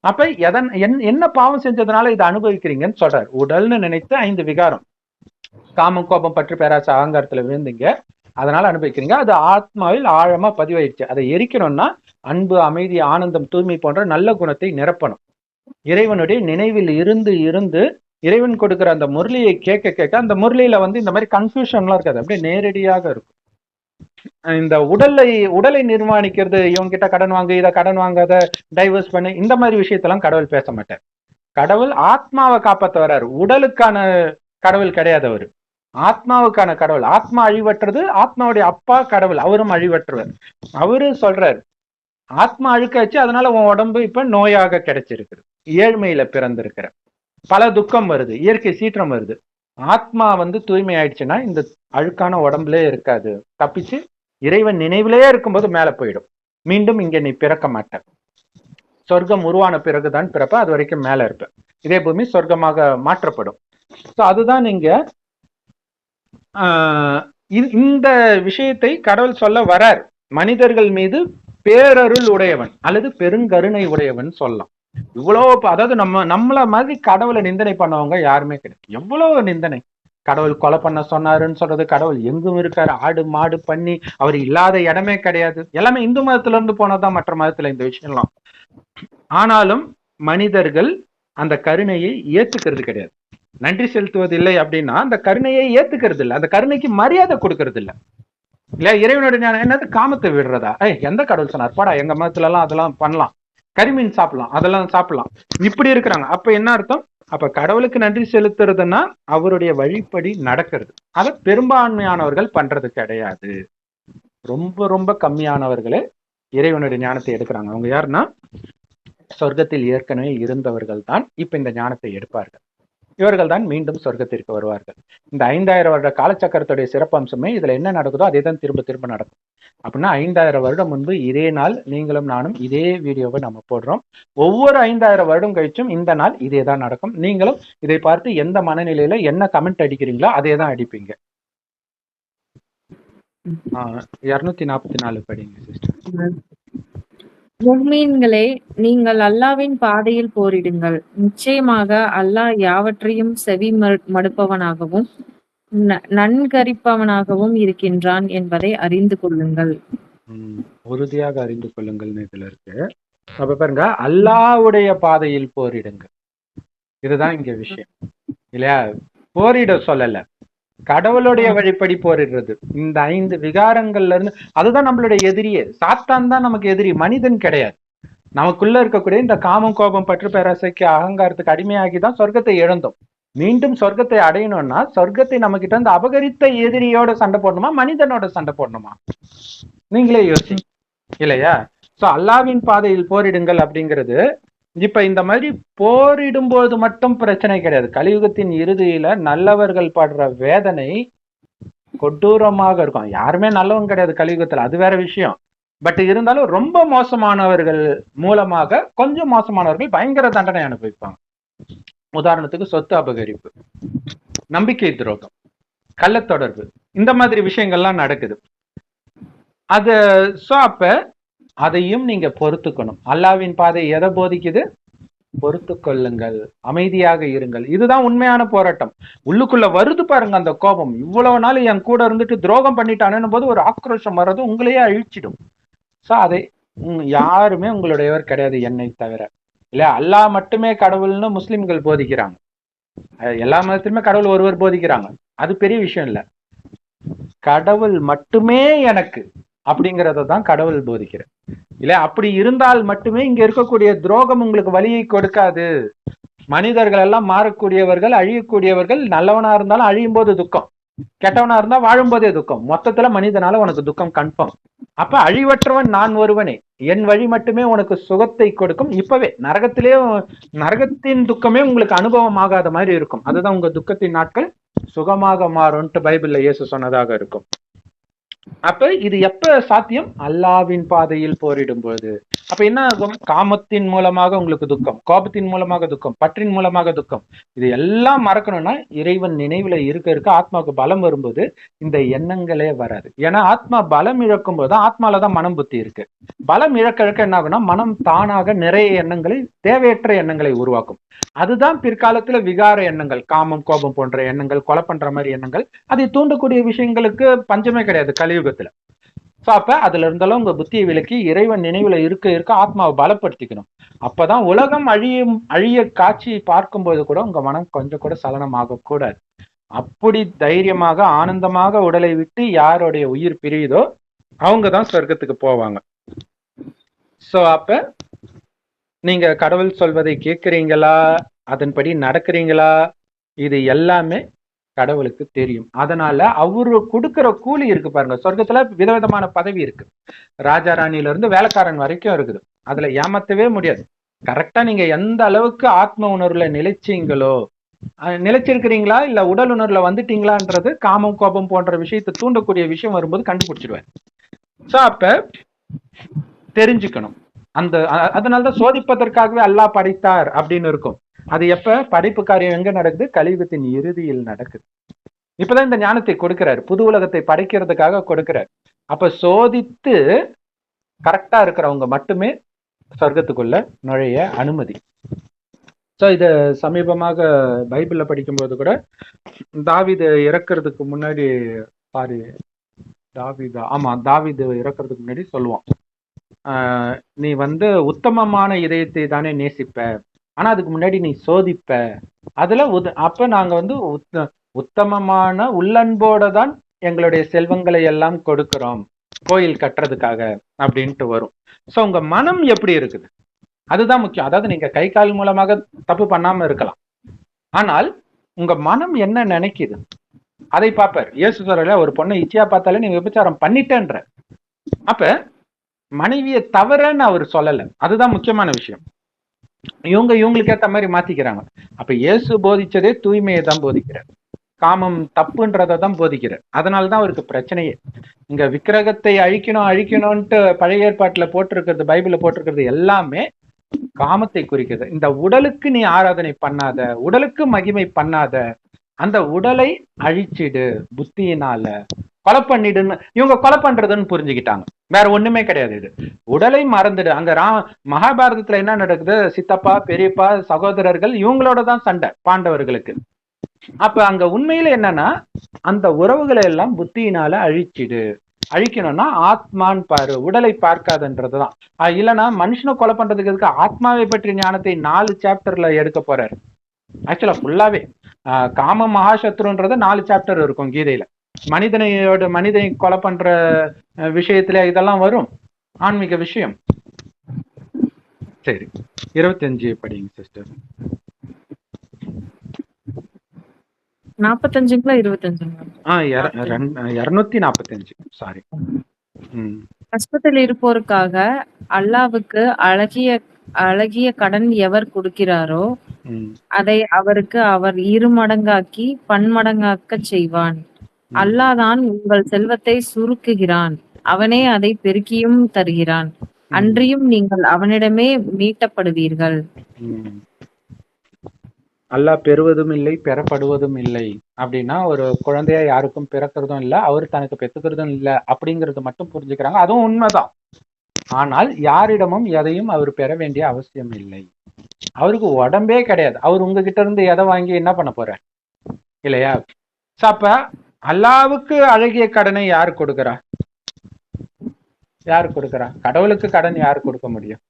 S1: அப்ப என்ன பாவம் செஞ்சதுனால இதை அனுபவிக்கிறீங்கன்னு சொல்றாரு. உடல்னு நினைத்து 5 விகாரம், காமம் கோபம் பற்று பேராசை அகங்காரத்துல விழுந்தீங்க, அதனால அனுபவிக்கிறீங்க. அது ஆத்மாவில் ஆழமா பதிவாயிடுச்சு. அதை எரிக்கணும்னா அன்பு, அமைதி, ஆனந்தம், தூய்மை போன்ற நல்ல குணத்தை நிரப்பணும். இறைவனுடைய நினைவில் இருந்து இருந்து இறைவன் கொடுக்கிற அந்த முரளியை கேட்க கேட்க அந்த முரளியில இந்த மாதிரி கன்ஃபியூஷன்லாம் இருக்காது, அப்படியே நேரடியாக இருக்கும். இந்த உடலை நிர்மாணிக்கிறது, இவங்க கிட்ட கடன் வாங்க, இதை கடன் வாங்காத, டைவர்ஸ் பண்ணு, இந்த மாதிரி விஷயத்தெல்லாம் கடவுள் பேச மாட்டார். கடவுள் ஆத்மாவை காப்பாற்ற வர்றாரு, உடலுக்கான கடவுள் கிடையாது அவரு, ஆத்மாவுக்கான கடவுள். ஆத்மா அழிவற்றது, ஆத்மாவுடைய அப்பா கடவுள், அவரும் அழிவற்றவர். அவரு சொல்றாரு, ஆத்மா அழுக்காச்சு, அதனால உன் உடம்பு இப்ப நோயாக கிடைச்சிருக்கு, ஏழ்மையில பிறந்திருக்கிற, பல துக்கம் வருது, இயற்கை சீற்றம் வருது. ஆத்மா தூய்மை ஆயிடுச்சுன்னா இந்த அழுக்கான உடம்புலே இருக்காது, தப்பிச்சு இறைவன் நினைவிலேயே இருக்கும்போது மேல போயிடும், மீண்டும் இங்க நீ பிறக்க மாட்ட. சொர்க்கம் உருவான பிறகுதான் பிறப்ப, அது வரைக்கும் மேல இருப்பேன். இதே பூமி சொர்க்கமாக மாற்றப்படும். ஸோ அதுதான் நீங்க இந்த விஷயத்தை கடவுள் சொல்ல வரார். மனிதர்கள் மீது பேரருள் உடையவன் அல்லது பெருங்கருணை உடையவன் சொல்லலாம். இவ்வளவு அதாவது நம்மள மாதிரி கடவுளை நிந்தனை பண்ணவங்க யாருமே கிடையாது. எவ்வளவு நிந்தனை. கடவுள் கொலை பண்ண சொன்னாருன்னு சொல்றது, கடவுள் எங்கும் இருக்காரு, ஆடு மாடு பண்ணி அவர் இல்லாத இடமே கிடையாது. எல்லாமே இந்து மதத்துல இருந்து போனதான் மற்ற மதத்துல இந்த விஷயம்லாம். ஆனாலும் மனிதர்கள் அந்த கருணையை ஏத்துக்கிறது கிடையாது. நன்றி செலுத்துவது இல்லை அப்படின்னா அந்த கருணையை ஏத்துக்கிறது இல்லை, அந்த கருணைக்கு மரியாதை கொடுக்கறது இல்லை. இல்ல இறைவனுடைய ஞானம் என்னது? காமத்தை விடுறதா? எந்த கடவுள் சொன்னார்? போடா, எங்க மதத்துல எல்லாம் அதெல்லாம் பண்ணலாம், கரிமீன் சாப்பிடலாம், அதெல்லாம் சாப்பிடலாம், இப்படி இருக்கிறாங்க. அப்ப என்ன அர்த்தம்? அப்ப கடவுளுக்கு நன்றி செலுத்துறதுன்னா அவருடைய வழிப்படி நடக்கிறது. அதை பெரும்பான்மையானவர்கள் பண்றது கிடையாது. ரொம்ப ரொம்ப கம்மியானவர்களே இறைவனுடைய ஞானத்தை எடுக்கிறாங்க. அவங்க யாருன்னா சொர்க்கத்தில் ஏற்கனவே இருந்தவர்கள் தான் இப்ப இந்த ஞானத்தை எடுப்பார்கள். இவர்கள் தான் மீண்டும் சொர்க்கத்திற்கு வருவார்கள். இந்த 5000 வருட காலச்சக்கரத்துடைய சிறப்பம்சமே இதுல என்ன நடக்குதோ அதே தான் திரும்ப திரும்ப நடக்கும். அப்படின்னா 5000 வருடம் முன்பு இதே நாள் நீங்களும் நானும் இதே வீடியோவை நம்ம போடுறோம். ஒவ்வொரு 5000 வருடம் கழிச்சும் இந்த நாள் இதே தான் நடக்கும். நீங்களும் இதை பார்த்து எந்த மனநிலையில என்ன கமெண்ட் அடிக்கிறீங்களோ அதே தான் அடிப்பீங்க. 244 படிங்க சிஸ்டர்.
S2: முஃமின்களே, நீங்கள் அல்லாவின் பாதையில் போரிடுங்கள். நிச்சயமாக அல்லாஹ் யாவற்றையும் செவி மடுப்பவனாகவும் நன்கறிப்பவனாகவும் இருக்கின்றான் என்பதை அறிந்து கொள்ளுங்கள்.
S1: உறுதியாக அறிந்து கொள்ளுங்கள்னு இதுல இருக்கு. அப்ப பாருங்க, அல்லாஹ்வுடைய பாதையில் போரிடுங்க. இதுதான் இங்க விஷயம் இல்லையா? போரிட சொல்லல, கடவுளுடைய வழிப்படி போரிடுறது. இந்த 5 விகாரங்கள்ல இருந்து அதுதான் நம்மளுடைய எதிரியே. சாத்தான் தான் நமக்கு எதிரி, மனிதன் கிடையாது. நமக்குள்ள இருக்கக்கூடிய இந்த காமம், கோபம், பற்று, பேராசைக்கு, அகங்காரத்துக்கு அடிமையாகி தான் சொர்க்கத்தை இழந்தோம். மீண்டும் சொர்க்கத்தை அடையணும்னா சொர்க்கத்தை நம்ம கிட்ட இருந்து அபகரித்த எதிரியோட சண்டை போடணுமா, மனிதனோட சண்டை போடணுமா? நீங்களே யோசி இல்லையா? சோ அல்லாவின் பாதையில் போரிடுங்கள் அப்படிங்கிறது இப்ப இந்த மாதிரி போரிடும் போது மட்டும் பிரச்சனை கிடையாது. கலியுகத்தின் இறுதியில நல்லவர்கள் படுற வேதனை கொடூரமாக இருக்கும். யாருமே நல்லவங்க கிடையாது கலியுகத்துல, அது வேற விஷயம். பட் இருந்தாலும் ரொம்ப மோசமானவர்கள் மூலமாக கொஞ்சம் மோசமானவர்கள் பயங்கர தண்டனை அனுபவிப்பாங்க. உதாரணத்துக்கு சொத்து அபகரிப்பு, நம்பிக்கை துரோகம், கள்ளத்தொடர்பு, இந்த மாதிரி விஷயங்கள்லாம் நடக்குது. அது சோ அப்ப அதையும் நீங்க பொறுத்துக்கணும். அல்லாவின் பாதை எதை போதிக்குது? பொறுத்து கொள்ளுங்கள், அமைதியாக இருங்கள். இதுதான் உண்மையான போராட்டம். உள்ளுக்குள்ள வருது பாருங்க அந்த கோபம். இவ்வளவு நாள் என் கூட இருந்துட்டு துரோகம் பண்ணிட்டானு போது ஒரு ஆக்ரோஷம் வர்றது உங்களையே அழிச்சிடும். சோ அதை யாருமே உங்களுடையவர் கிடையாது என்னை தவிர. இல்ல அல்லாஹ் மட்டுமே கடவுள்னு முஸ்லிம்கள் போதிக்கிறாங்க. எல்லா மதத்திலுமே கடவுள் ஒருவர் போதிக்கிறாங்க, அது பெரிய விஷயம் இல்ல. கடவுள் மட்டுமே எனக்கு அப்படிங்கறத தான் கடவுள் போதிக்கிற இல்ல. அப்படி இருந்தால் மட்டுமே இங்க இருக்கக்கூடிய துரோகம் உங்களுக்கு வலியை கொடுக்காது. மனிதர்கள் எல்லாம் மாறக்கூடியவர்கள், அழியக்கூடியவர்கள். நல்லவனா இருந்தாலும் அழியும் போது துக்கம், கெட்டவனா இருந்தா வாழும் போதே துக்கம். மொத்தத்துல மனிதனால உனக்கு துக்கம் கன்ஃபார்ம். அப்ப அழிவற்றவன் நான் ஒருவனே, என் வழி மட்டுமே உனக்கு சுகத்தை கொடுக்கும். இப்பவே நரகத்திலே நரகத்தின் துக்கமே உங்களுக்கு அனுபவம் ஆகாத மாதிரி இருக்கும். அதுதான் உங்க துக்கத்தின் நாட்கள் சுகமாக மாறும்ட்டு பைபிள்ல இயேசு சொன்னதாக இருக்கும். அப்ப இது எப்ப சாத்தியம்? அல்லாவின் பாதையில் போரிடும் பொழுது. அப்ப என்ன ஆகும்? காமத்தின் மூலமாக உங்களுக்கு துக்கம், கோபத்தின் மூலமாக துக்கம், பற்றின் மூலமாக துக்கம். இது எல்லாம் மறக்கணும்னா இறைவன் நினைவுல இருக்க ஆத்மாவுக்கு பலம் வரும்போது இந்த எண்ணங்களே வராது. ஏன்னா ஆத்மா பலம் இழக்கும் போது ஆத்மாலதான் மனம் புத்தி இருக்கு. பலம் இழக்க என்ன ஆகும்னா மனம் தானாக நிறைய எண்ணங்களை, தேவையற்ற எண்ணங்களை உருவாக்கும். அதுதான் பிற்காலத்துல விகார எண்ணங்கள், காமம், கோபம் போன்ற எண்ணங்கள், கொலை பண்ற மாதிரி எண்ணங்கள். அதை தூண்டக்கூடிய விஷயங்களுக்கு பஞ்சமே கிடையாது கலியுகத்துல. சோ அப்ப அதுல இருந்தாலும் உங்க புத்தியை விலக்கி இறைவன் நினைவுல இருக்க ஆத்மாவை பலப்படுத்திக்கணும். அப்பதான் உலகம் அழிய காட்சி பார்க்கும்போது கூட உங்க மனம் கொஞ்சம் கூட சலனமாக கூடாது. அப்படி தைரியமாக ஆனந்தமாக உடலை விட்டு யாருடைய உயிர் பிரியுதோ அவங்கதான் சொர்க்கத்துக்கு போவாங்க. சோ அப்ப நீங்க கடவுள் சொல்வதை கேட்கிறீங்களா, அதன்படி நடக்கிறீங்களா, இது எல்லாமே கடவுளுக்கு தெரியும். அதனால அவரு கொடுக்கிற கூலி இருக்கு பாருங்க. சொர்க்கத்துல விதவிதமான பதவி இருக்கு. ராஜா ராணியில இருந்து வேலைக்காரன் வரைக்கும் இருக்குது. அதுல ஏமாத்தவே முடியாது. கரெக்டா நீங்க எந்த அளவுக்கு ஆத்ம உணர்வுல நிலைச்சீங்களோ, நிலைச்சிருக்கிறீங்களா இல்ல உடல் உணர்வுல வந்துட்டீங்களான்றது காமம், கோபம் போன்ற விஷயத்தை தூண்டக்கூடிய விஷயம் வரும்போது கண்டுபிடிச்சிடுவார். சோ அப்ப தெரிஞ்சுக்கணும். அதனாலதான் சோதிப்பதற்காகவே அல்லாஹ் படைத்தார் அப்படின்னு இருக்கும். அது எப்ப படைப்பு காரியம் எங்க நடக்குது? கலியுகத்தின் இறுதியில் நடக்குது. இப்பதான் இந்த ஞானத்தை கொடுக்கிறார், புது உலகத்தை படைக்கிறதுக்காக கொடுக்கிறார். அப்ப சோதித்து கரெக்டா இருக்கிறவங்க மட்டுமே சொர்க்கத்துக்குள்ள நுழைய அனுமதி. சோ இது சமீபமாக பைபிள்ல படிக்கும்போது கூட தாவீது இறக்குறதுக்கு முன்னாடி தாவீது இறக்குறதுக்கு முன்னாடி சொல்லுவான், நீ உத்தமமான இதயத்தை தானே நேசிப்ப, ஆனா அதுக்கு முன்னாடி நீ சோதிப்ப. அதுல அப்ப நாங்க உத்தமமான உள்ளன்போட தான் எங்களுடைய செல்வங்களை எல்லாம் கொடுக்கிறோம் கோயில் கட்டுறதுக்காக அப்படின்ட்டு வரும். சோ உங்க மனம் எப்படி இருக்குது அதுதான் முக்கியம். அதாவது நீங்க கை கால் மூலமாக தப்பு பண்ணாம இருக்கலாம், ஆனால் உங்க மனம் என்ன நினைக்குது அதை பார்ப்பார். இயேசு சொல்றல, ஒரு பொண்ணை இச்சையா பார்த்தாலே நீ விபச்சாரம் பண்ணிட்டேன்ற. அப்ப மனைவியை தவறன்னு அவர் சொல்லல, அதுதான் முக்கியமான விஷயம். இவங்களுக்கு ஏத்த மாதிரி மாத்திக்கிறாங்க. அப்ப இயேசு போதிச்சதே தூய்மையை தான் போதிக்கிறார், காமம் தப்புன்றதை தான் போதிக்கிறார். அதனாலதான் அவருக்கு பிரச்சனையே. இங்க விக்கிரகத்தை அழிக்கணும்ட்டு பழைய ஏற்பாட்டுல போட்டிருக்கிறது, பைபிள்ல போட்டிருக்கிறது எல்லாமே காமத்தை குறிக்கிறது. இந்த உடலுக்கு நீ ஆராதனை பண்ணாத, உடலுக்கு மகிமை பண்ணாத, அந்த உடலை அழிச்சிடு, புத்தியினால கொலை பண்ணிடுன்னு இவங்க கொலை பண்றதுன்னு புரிஞ்சுக்கிட்டாங்க. வேற ஒண்ணுமே கிடையாது. இது உடலை மறந்துடு. அங்க மகாபாரதத்துல என்ன நடக்குது? சித்தப்பா, பெரியப்பா, சகோதரர்கள் இவங்களோட தான் சண்டை பாண்டவர்களுக்கு. அப்ப அங்க உண்மையில என்னன்னா, அந்த உறவுகளை எல்லாம் புத்தியினால அழிச்சிடு. அழிக்கணும்னா ஆத்மான்னு பாரு, உடலை பார்க்காதுன்றதுதான். இல்லைன்னா மனுஷனை கொலை பண்றதுக்கு எதுக்கு ஆத்மாவை பற்றிய ஞானத்தை 4 சாப்டர்ல எடுக்க போறாரு. ஆக்சுவலா ஃபுல்லாவே காம மகாசத்ருன்றத 4 சாப்டர் இருக்கும் கீதையில. மனிதனை கொலை பண்ற விஷயத்துல இதெல்லாம் வரும், ஆன்மீக விஷயம். சரி, 25 படிங்க சிஸ்டர்.
S2: 45ங்களா 25ங்களா?
S1: 245. சாரி.
S2: கஷ்டத்தில் இருப்போருக்காக அல்லாவுக்கு அழகிய கடன் எவர் கொடுக்கிறாரோ அதை அவருக்கு அவர் 2 மடங்காக்கி பன்மடங்காக்க செய்வான். அல்லாதான் உங்கள் செல்வத்தை சுருக்குகிறான், அவனே அதை பெருக்கியும் தருகிறான். அன்றியும் நீங்கள் அவனிடமே மீட்டப்படுவீர்கள்.
S1: அல்லாஹ் பெறுவதும் இல்லை, பெறப்படுவதும் இல்லை அப்படின்னா, ஒரு குழந்தையா யாருக்கும் பிறக்கிறதும் இல்லை, அவர் தனக்கு பெற்றுக்கிறதும் இல்லை அப்படிங்கிறது மட்டும் புரிஞ்சுக்கிறாங்க. அதுவும் உண்மைதான். ஆனால் யாரிடமும் எதையும் அவர் பெற வேண்டிய அவசியம் இல்லை. அவருக்கு உடம்பே கிடையாது. அவர் உங்ககிட்ட இருந்து எதை வாங்கி என்ன பண்ண போறார் இல்லையா? அப்ப அல்லாவுக்கு அழகிய கடனை யாரு கொடுக்கிறா? யாரு கொடுக்கிறா? கடவுளுக்கு கடன் யாரு கொடுக்க முடியும்?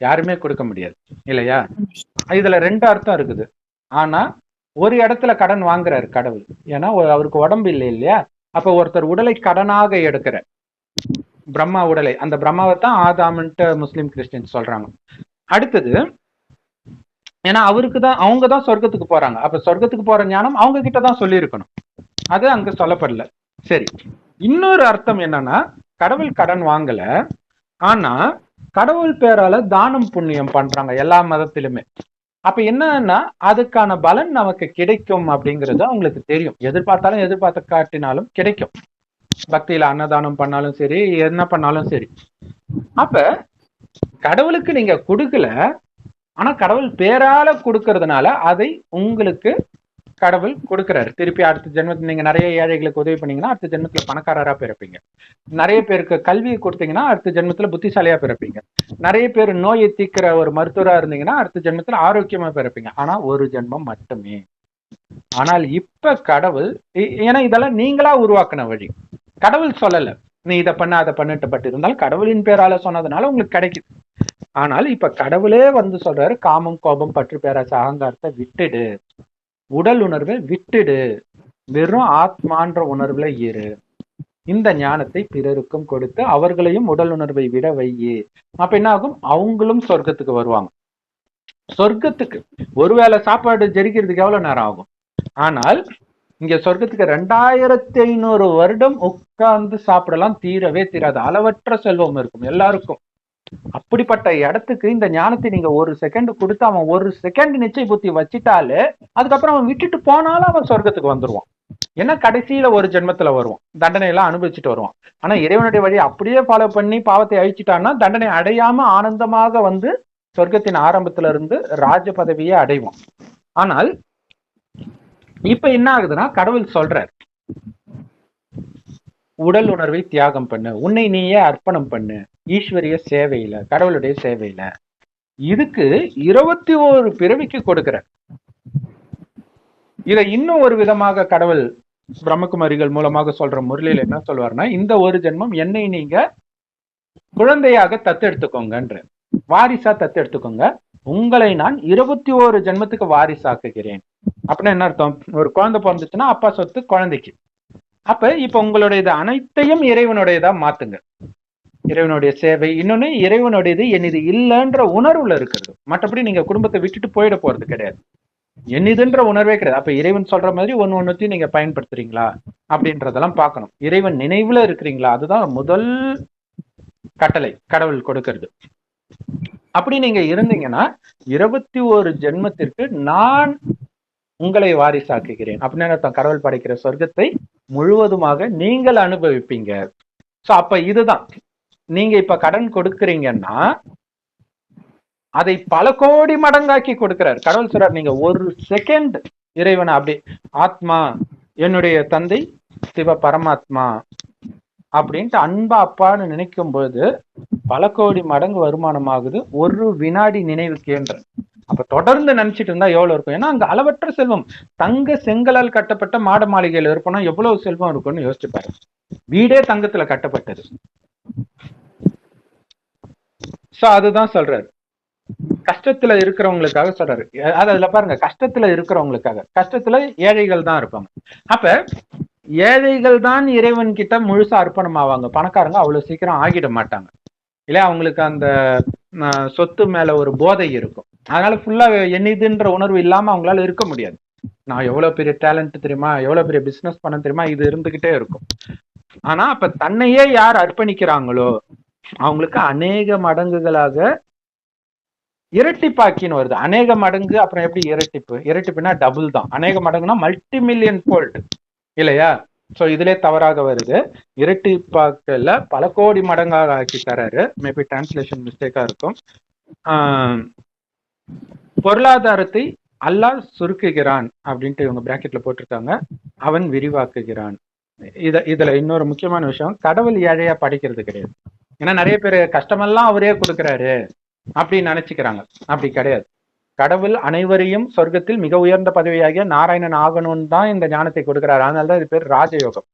S1: யாருமே கொடுக்க முடியாது இல்லையா? இதுல 2 அர்த்தம் இருக்குது. ஆனா ஒரு இடத்துல கடன் வாங்குறாரு கடவுள், ஏன்னா அவருக்கு உடம்பு இல்லை இல்லையா? அப்ப ஒருத்தர் உடலை கடனாக எடுக்கிற, பிரம்மா உடலை, அந்த பிரம்மாவை தான் ஆதாம்ன்ட்டு முஸ்லிம் கிறிஸ்டியன்ஸ் சொல்றாங்க. அடுத்தது, ஏன்னா அவங்க தான் சொர்க்கத்துக்கு போறாங்க. அப்ப சொர்க்கத்துக்கு போற ஞானம் அவங்க கிட்டதான் சொல்லி இருக்கணும், அது அங்க சொல்லப்படல. சரி, இன்னொரு அர்த்தம் என்னன்னா, கடவுள் கடன் வாங்கல, ஆனா கடவுள் பேரால தானம் புண்ணியம் பண்றாங்க எல்லா மதத்திலுமே. அப்ப என்னன்னா, அதுக்கான பலன் நமக்கு கிடைக்கும் அப்படிங்கிறது அவங்களுக்கு தெரியும். எதிர்பார்த்தாலும் எதிர்பார்த்த காட்டினாலும் கிடைக்கும். பக்தியில அன்னதானம் பண்ணாலும் சரி, என்ன பண்ணாலும் சரி. அப்ப கடவுளுக்கு நீங்க கொடுக்கல, ஆனா கடவுள் பேரால கொடுக்கறதுனால அதை உங்களுக்கு கடவுள் கொடுக்கிறாரு. திருப்பி அடுத்த ஜென்மத்தில் நீங்க நிறைய ஏழைகளுக்கு உதவி பண்ணீங்கன்னா அடுத்த ஜென்மத்துல பணக்காரரா பிறப்பீங்க. நிறைய பேருக்கு கல்வியை கொடுத்தீங்கன்னா அடுத்த ஜென்மத்துல புத்திசாலியா பிறப்பீங்க. நிறைய பேர் நோயை தீர்க்கிற ஒரு மருத்துவரா இருந்தீங்கன்னா அடுத்த ஜென்மத்துல ஆரோக்கியமா பிறப்பீங்க. ஆனா ஒரு ஜென்மம் மட்டுமே. ஆனால் இப்ப கடவுள், ஏன்னா இதெல்லாம் நீங்களா உருவாக்குன வழி, கடவுள் சொல்லல நீ இதை பண்ண அதை பண்ணிட்டு, பட் இருந்தாலும் கடவுளின் பேரால சொன்னதுனால உங்களுக்கு கிடைக்குது. ஆனால் இப்ப கடவுளே சொல்றாரு, காமம், கோபம், பற்று, பேராசை, அகங்காரத்தை விட்டுடு, உடல் உணர்வை விட்டுடு, வெறும் ஆத்மான்ற உணர்வுல இரு, இந்த ஞானத்தை பிறருக்கும் கொடுத்து அவர்களையும் உடல் உணர்வை விட வையே. அப்ப என்ன ஆகும்? அவங்களும் சொர்க்கத்துக்கு வருவாங்க. சொர்க்கத்துக்கு ஒருவேளை சாப்பாடு ஜெரிக்கிறதுக்கு எவ்வளவு நேரம் ஆகும்? ஆனால் இங்க சொர்க்கத்துக்கு 2500 வருடம் உட்கார்ந்து சாப்பிடலாம், தீரவே தீராது. அளவற்ற செல்வம் இருக்கும் எல்லாருக்கும். அப்படிப்பட்ட இடத்துக்கு இந்த ஞானத்தை நீங்க 1 செகண்ட் கொடுத்து, அவன் 1 செகண்ட் நிச்சய புத்தி வச்சிட்டாலே அதுக்கப்புறம் அவன் விட்டுட்டு போனாலும் அவன் சொர்க்கத்துக்கு வந்துருவான். ஏன்னா கடைசியில ஒரு ஜென்மத்துல வருவோம், தண்டனை எல்லாம் அனுபவிச்சுட்டு வருவோம். ஆனா இறைவனுடைய வழி அப்படியே ஃபாலோ பண்ணி பாவத்தை அழிச்சிட்டான்னா தண்டனை அடையாம ஆனந்தமாக வந்து சொர்க்கத்தின் ஆரம்பத்துல இருந்து ராஜ பதவியே அடைவோம். ஆனால் இப்ப என்ன ஆகுதுன்னா கடவுள் சொல்றார், உடல் உணர்வை தியாகம் பண்ணு, உன்னை நீயே அர்ப்பணம் பண்ணு ஈஸ்வரிய சேவையில, கடவுளுடைய சேவையில. இதுக்கு 21 பிறவிக்கு கொடுக்கிற. இதை இன்னும் ஒரு விதமாக கடவுள் பிரம்மகுமாரிகள் மூலமாக சொல்ற முரளியில என்ன சொல்வார்னா, இந்த ஒரு ஜென்மம் என்னை நீங்க குழந்தையாக தத்தெடுத்துக்கோங்கன்ற, வாரிசா தத்தெடுத்துக்கோங்க, உங்களை நான் 21 ஜென்மத்துக்கு வாரிசாக்குகிறேன். அப்படின்னா என்ன அர்த்தம்? ஒரு குழந்தை பிறந்துச்சுன்னா அப்பா சொத்து குழந்தைக்கு. அப்ப இப்ப உங்களுடைய அனைத்தையும் இறைவனுடையதா மாத்துங்க. இறைவனுடைய சேவை, இன்னொன்னு இறைவனுடையது என்னது இல்லைன்ற உணர்வுல இருக்கிறது. மற்றபடி நீங்க குடும்பத்தை விட்டுட்டு போயிட போறது கிடையாது, என்னதுன்ற உணர்வே கிடையாது. அப்ப இறைவன் சொல்ற மாதிரி ஒன்னொன்னுத்தையும் நீங்க பயன்படுத்துறீங்களா அப்படின்றதெல்லாம் பார்க்கணும். இறைவன் நினைவுல இருக்கிறீங்களா, அதுதான் முதல் கட்டளை கடவுள் கொடுக்கிறது. அப்படி நீங்க இருந்தீங்கன்னா 21 ஜென்மத்திற்கு நான் உங்களை வாரிசாக்குகிறேன் அப்படின்னு கடவுள் படைக்கிற சொர்க்கத்தை முழுவதுமாக நீங்கள் அனுபவிப்பீங்க. சோ அப்ப இதுதான் நீங்க இப்ப கடன் கொடுக்கறீங்கன்னா அதை பல கோடி மடங்காக்கி கொடுக்கிறார் கடவுள். சொல்றார், நீங்க ஒரு செகண்ட் இறைவனை அப்படி ஆத்மா, என்னுடைய தந்தை சிவ பரமாத்மா அப்படின்ட்டு அன்பா அப்பான்னு நினைக்கும் போது பல கோடி மடங்கு வருமானம் ஆகுது ஒரு வினாடி நினைவுக்கேன்ற. அப்ப தொடர்ந்து நினைச்சிட்டு இருந்தா எவ்வளவு இருக்கும்? ஏன்னா அங்க அளவற்ற செல்வம், தங்க செங்கலால் கட்டப்பட்ட மாட மாளிகையில இருப்போம்னா எவ்வளவு செல்வம் இருக்கும்னு யோசிச்சு பாருங்க. வீடே தங்கத்துல கட்டப்பட்டது. சோ அதுதான் சொல்றாரு, கஷ்டத்துல இருக்கிறவங்களுக்காக சொல்றாரு. அதுல பாருங்க, கஷ்டத்துல இருக்கிறவங்களுக்காக, கஷ்டத்துல ஏழைகள் தான் இருப்பாங்க. அப்ப ஏழைகள் தான் இறைவன் கிட்ட முழுசா அர்ப்பணம் ஆவாங்க. பணக்காரங்க அவ்வளவு சீக்கிரம் ஆகிட மாட்டாங்க இல்லையா? அவங்களுக்கு அந்த சொத்து மேல ஒரு போதை இருக்கும். அதனால ஃபுல்லா என்னதுன்ற உணர்வு இல்லாம அவங்களால இருக்க முடியாது. நான் எவ்வளவு பெரிய டேலண்ட் தெரியுமா, எவ்வளவு பெரிய பிசினஸ் பண்ண தெரியுமா, இது இருந்துகிட்டே இருக்கும். ஆனா அப்ப தன்னையே யார் அர்ப்பணிக்கிறாங்களோ அவங்களுக்கு அநேக மடங்குகளாக இரட்டிப்பாக்கின்னு வருது. அநேக மடங்கு அப்புறம் எப்படி இரட்டிப்பு? இரட்டிப்புனா டபுள் தான். அநேக மடங்குனா மல்டி மில்லியன் ஃபோல்டு இல்லையா? சோ இதுல தவறாக வருது. இரட்டிப்பாக்கல பல கோடி மடங்காக ஆக்கி தராரு. மேபி டிரான்ஸ்லேஷன் மிஸ்டேக்கா இருக்கும். பொருளாதாரத்தை அல்லாஹ் சுருக்குகிறான் அப்படின்ட்டு இவங்க பிராக்கெட்ல போட்டிருக்காங்க, அவன் விரிவாக்குகிறான். இதுல இன்னொரு முக்கியமான விஷயம், கடவுள் ஏழையா படைக்கிறது கிடையாது. ஏன்னா நிறைய பேர் கஷ்டமெல்லாம் அவரே கொடுக்குறாரு அப்படின்னு நினைச்சுக்கிறாங்க. அப்படி கிடையாது. கடவுள் அனைவரையும் சொர்க்கத்தில் மிக உயர்ந்த பதவியாகிய நாராயணன் ஆகணும்னு தான் இந்த ஞானத்தை கொடுக்கிறாரு. அதனாலதான் இது பேர் ராஜயோகம்,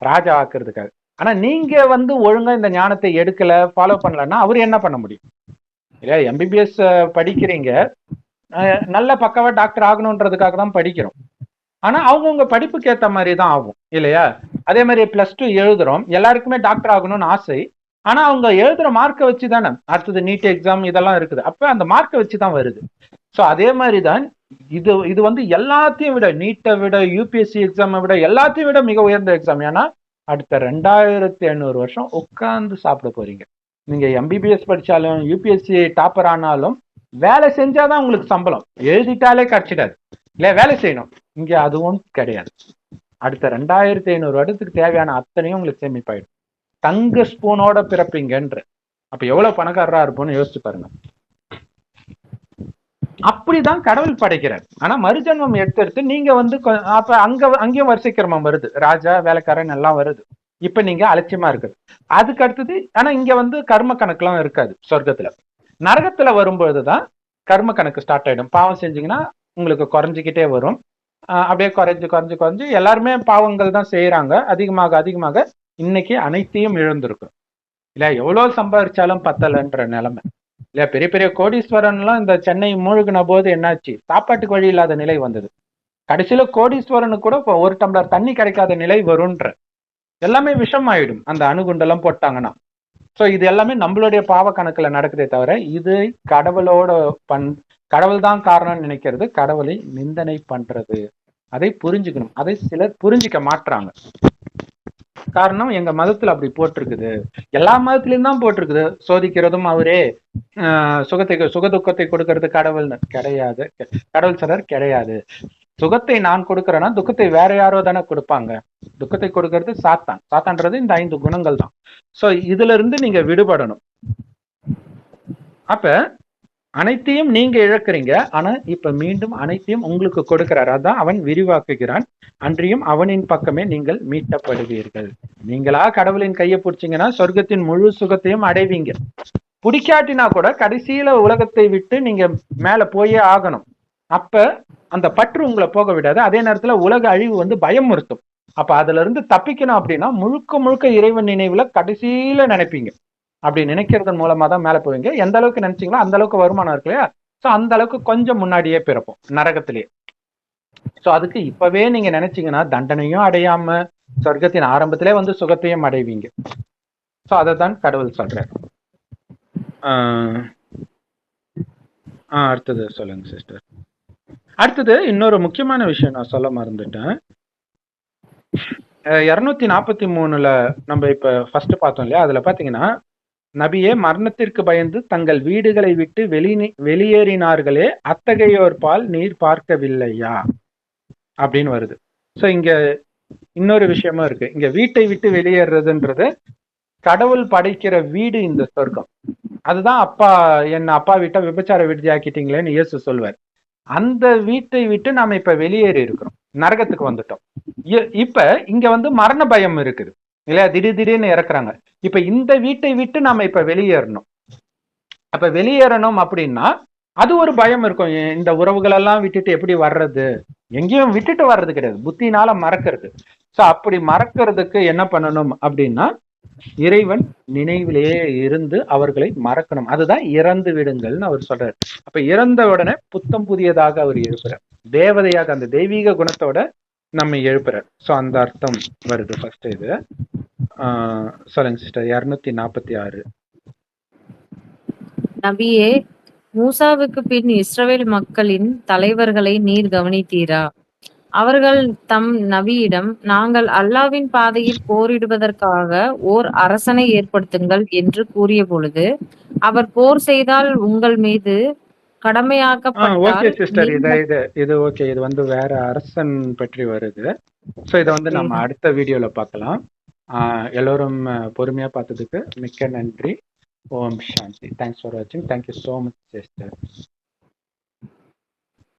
S1: ராஜா ஆக்குறதுக்காக. ஆனா நீங்க வந்து ஒழுங்கா இந்த ஞானத்தை எடுக்கல, ஃபாலோ பண்ணலன்னா அவரு என்ன பண்ண முடியும் இல்லையா? எம்பிபிஎஸ் படிக்கிறீங்க, நல்ல பக்காவா டாக்டர் ஆகணுன்றதுக்காக தான் படிக்கிறோம். ஆனா அவங்கவுங்க படிப்புக்கு ஏற்ற மாதிரி தான் ஆகும் இல்லையா? அதே மாதிரி +2 எழுதுறோம், எல்லாருக்குமே டாக்டர் ஆகணும்னு ஆசை. ஆனா அவங்க எழுதுற மார்க்கை வச்சு தானே அடுத்தது நீட் எக்ஸாம் இதெல்லாம் இருக்குது. அப்ப அந்த மார்க்கை வச்சு தான் வருது. ஸோ அதே மாதிரி தான் இது வந்து எல்லாத்தையும் விட, நீட்டை விட, யூபிஎஸ்சி எக்ஸாமை விட, எல்லாத்தையும் விட மிக உயர்ந்த எக்ஸாம். ஏன்னா அடுத்த 2500 வருஷம் உட்கார்ந்து சாப்பிட போறீங்க. நீங்க எம்பிபிஎஸ் படிச்சாலும் யூபிஎஸ்சி டாப்பர் ஆனாலும் வேலை செஞ்சாதான் உங்களுக்கு சம்பளம், எழுதிட்டாலே கிடைச்சிடாது இல்ல, வேலை செய்யணும். இங்க அதுவும் கிடையாது. அடுத்த 2500 வருடத்துக்கு தேவையான அத்தனையும் உங்களுக்கு சேமிப்பாயிடும். தங்க ஸ்பூனோட பிறப்பீங்கன்ற. அப்ப எவ்வளவு பணக்காரரா இருப்போம்னு யோசிச்சு பாருங்க. அப்படிதான் கடவுள் படைக்கிறார். ஆனா மறுஜன்மம் எடுத்து நீங்க வந்து அப்ப அங்கேயும் வரிசை கிரமம் வருது, ராஜா வேலைக்காரன் எல்லாம் வருது. இப்ப நீங்க அலட்சியமா இருக்குது. அதுக்கு அடுத்தது ஆனா இங்க வந்து கர்ம கணக்குலாம் இருக்காது. சொர்க்கத்துல நரகத்துல வரும்பொழுதுதான் கர்ம கணக்கு ஸ்டார்ட் ஆயிடும். பாவம் செஞ்சீங்கன்னா உங்களுக்கு குறைஞ்சிக்கிட்டே வரும். அப்படியே குறைஞ்சு குறைஞ்சு குறைஞ்சு எல்லாருமே பாவங்கள் தான் செய்யறாங்க. அதிகமாக அதிகமாக இன்னைக்கு அனைத்தையும் இழந்திருக்கும் இல்ல, எவ்வளவு சம்பாதிச்சாலும் பத்தலைன்ற நிலைமை இல்ல. பெரிய பெரிய கோடீஸ்வரன் எல்லாம் இந்த சென்னை மூழ்கின போது என்னாச்சு, சாப்பாட்டுக்கு வழி இல்லாத நிலை வந்தது. கடைசியில கோடீஸ்வரனுக்கு கூட ஒரு டம்ளர் தண்ணி கிடைக்காத நிலை வரும்ன்ற. எல்லாமே விஷம் ஆயிடும் அந்த அணுகுண்டெல்லாம் போட்டாங்கன்னா. சோ இது எல்லாமே நம்மளுடைய பாவ கணக்குல நடக்குதே தவிர இது கடவுளோட கடவுள் தான் காரணம் நினைக்கிறது, கடவுளை நிந்தனை பண்றது. அதை புரிஞ்சுக்கணும். அதை சிலர் புரிஞ்சிக்க மாட்டாங்க. காரணம் எங்க மதத்துல அப்படி போட்டிருக்குது, எல்லா மதத்திலயும் தான் போட்டிருக்குது. சோதிக்கிறதும் அவரே, சுகதுக்கத்தை கொடுக்கறது கடவுள்னு கிடையாது. கடவுள் சொல்றார் கிடையாது. சுகத்தை நான் கொடுக்கறேன்னா துக்கத்தை வேற யாரோ தானே கொடுப்பாங்க. துக்கத்தை கொடுக்கறது சாத்தான். சாத்தான்றது இந்த 5 குணங்கள் தான். சோ இதுல இருந்து நீங்க விடுபடணும். அப்ப அனைத்தையும் நீங்க இழக்கிறீங்க. ஆனா இப்ப மீண்டும் அனைத்தையும் உங்களுக்கு கொடுக்கிறார். அதான் அவன் விரிவாக்குகிறான். அன்றியும் அவனின் பக்கமே நீங்கள் மீட்டப்படுவீர்கள். நீங்களா கடவுளின் கையை பிடிச்சீங்கன்னா சொர்க்கத்தின் முழு சுகத்தையும் அடைவீங்க. பிடிக்காட்டினா கூட கடைசியில உலகத்தை விட்டு நீங்க மேல போயே ஆகணும். அப்ப அந்த பற்று உங்களை போக விடாது. அதே நேரத்துல உலக அழிவு வந்து பயமுறுத்தும். அப்ப அதுல இருந்து தப்பிக்கணும் அப்படின்னா முழுக்க முழுக்க இறைவன் நினைவுல கடைசியில நினைப்பீங்க. அப்படி நினைக்கிறதன் மூலமா தான் மேல போவீங்க. எந்த அளவுக்கு நினைச்சீங்களோ அந்த அளவுக்கு வருமானம் இருக்கு இல்லையா? சோ அந்த அளவுக்கு கொஞ்சம் முன்னாடியே பிறப்போம் நரகத்திலேயே. சோ அதுக்கு இப்பவே நீங்க நினைச்சீங்கன்னா தண்டனையும் அடையாம சொர்க்கத்தின் ஆரம்பத்திலே வந்து சுகத்தையும் அடைவீங்க. சோ அதைத்தான் கடவுள் சொல்றாரு. அடுத்தது சொல்லுங்க சிஸ்டர். அடுத்தது இன்னொரு முக்கியமான விஷயம் நான் சொல்ல மறந்துட்டேன். 243 நம்ம இப்ப ஃபர்ஸ்ட் பார்த்தோம் இல்லையா? அதுல பாத்தீங்கன்னா நபியே மரணத்திற்கு பயந்து தங்கள் வீடுகளை விட்டு வெளியேறினார்களே அத்தகையோர் பால் நீர் பார்க்கவில்லையா அப்படின்னு வருது. சோ இங்க இன்னொரு விஷயமும் இருக்கு. இங்க வீட்டை விட்டு வெளியேறதுன்றது கடவுள் படைக்கிற வீடு இந்த சொர்க்கம். அதுதான் அப்பா வீட்டை விபச்சார விடுதி ஆக்கிட்டீங்களேன்னு இயேசு சொல்வார். அந்த வீட்டை விட்டு நாம இப்ப வெளியேறி இருக்கிறோம், நரகத்துக்கு வந்துட்டோம். இப்ப இங்க வந்து மரண பயம் இருக்குது இல்லையா? திடீர்னு இறக்குறாங்க. இப்ப இந்த வீட்டை விட்டு நாம இப்ப வெளியேறணும். அப்ப வெளியேறணும் அப்படின்னா அது ஒரு பயம் இருக்கும். இந்த உறவுகள் எல்லாம் விட்டுட்டு எப்படி வர்றது? எங்கேயும் விட்டுட்டு வர்றது கிடையாது, புத்தினால மறக்கிறது. சோ அப்படி மறக்கிறதுக்கு என்ன பண்ணணும் அப்படின்னா இறைவன் நினைவிலேயே இருந்து அவர்களை மறக்கணும். அதுதான் இறந்து விடுங்கள்னு அவர் சொல்றாரு. அப்ப இறந்த உடனே புத்தம் புதியதாக அவர் எழுப்புறார். தேவதையாக அந்த தெய்வீக குணத்தோட நம்ம எழுப்புறார். சோ அந்த அர்த்தம் வருது ஃபர்ஸ்ட். இது சொல்லுங்க சிஸ்டர். 246.
S2: நபியே, மூசாவுக்கு பின் இஸ்ரவேல் மக்களின் தலைவர்களை நீர் கவனித்தீரா? அவர்கள் தம் நபியிடம், நாங்கள் அல்லாவின் பாதையில் போரிடுவதற்காக ஓர் அரசனை ஏற்படுத்துங்கள் என்று கூறிய பொழுது, அவர் போர் செய்தால் உங்கள் மீது கடமையாக்கப்பட்டால்
S1: இது ஓகே. இது வந்து வேற அரசன் பற்றி வருது. சோ இதை வந்து நம்ம அடுத்த வீடியோல பார்க்கலாம். எல்லோரும் பொறுமையா பார்த்ததுக்கு மிக்க நன்றி. ஓம் சாந்தி. தேங்க்ஸ் ஃபார் வாட்சிங். Thank you so much sister.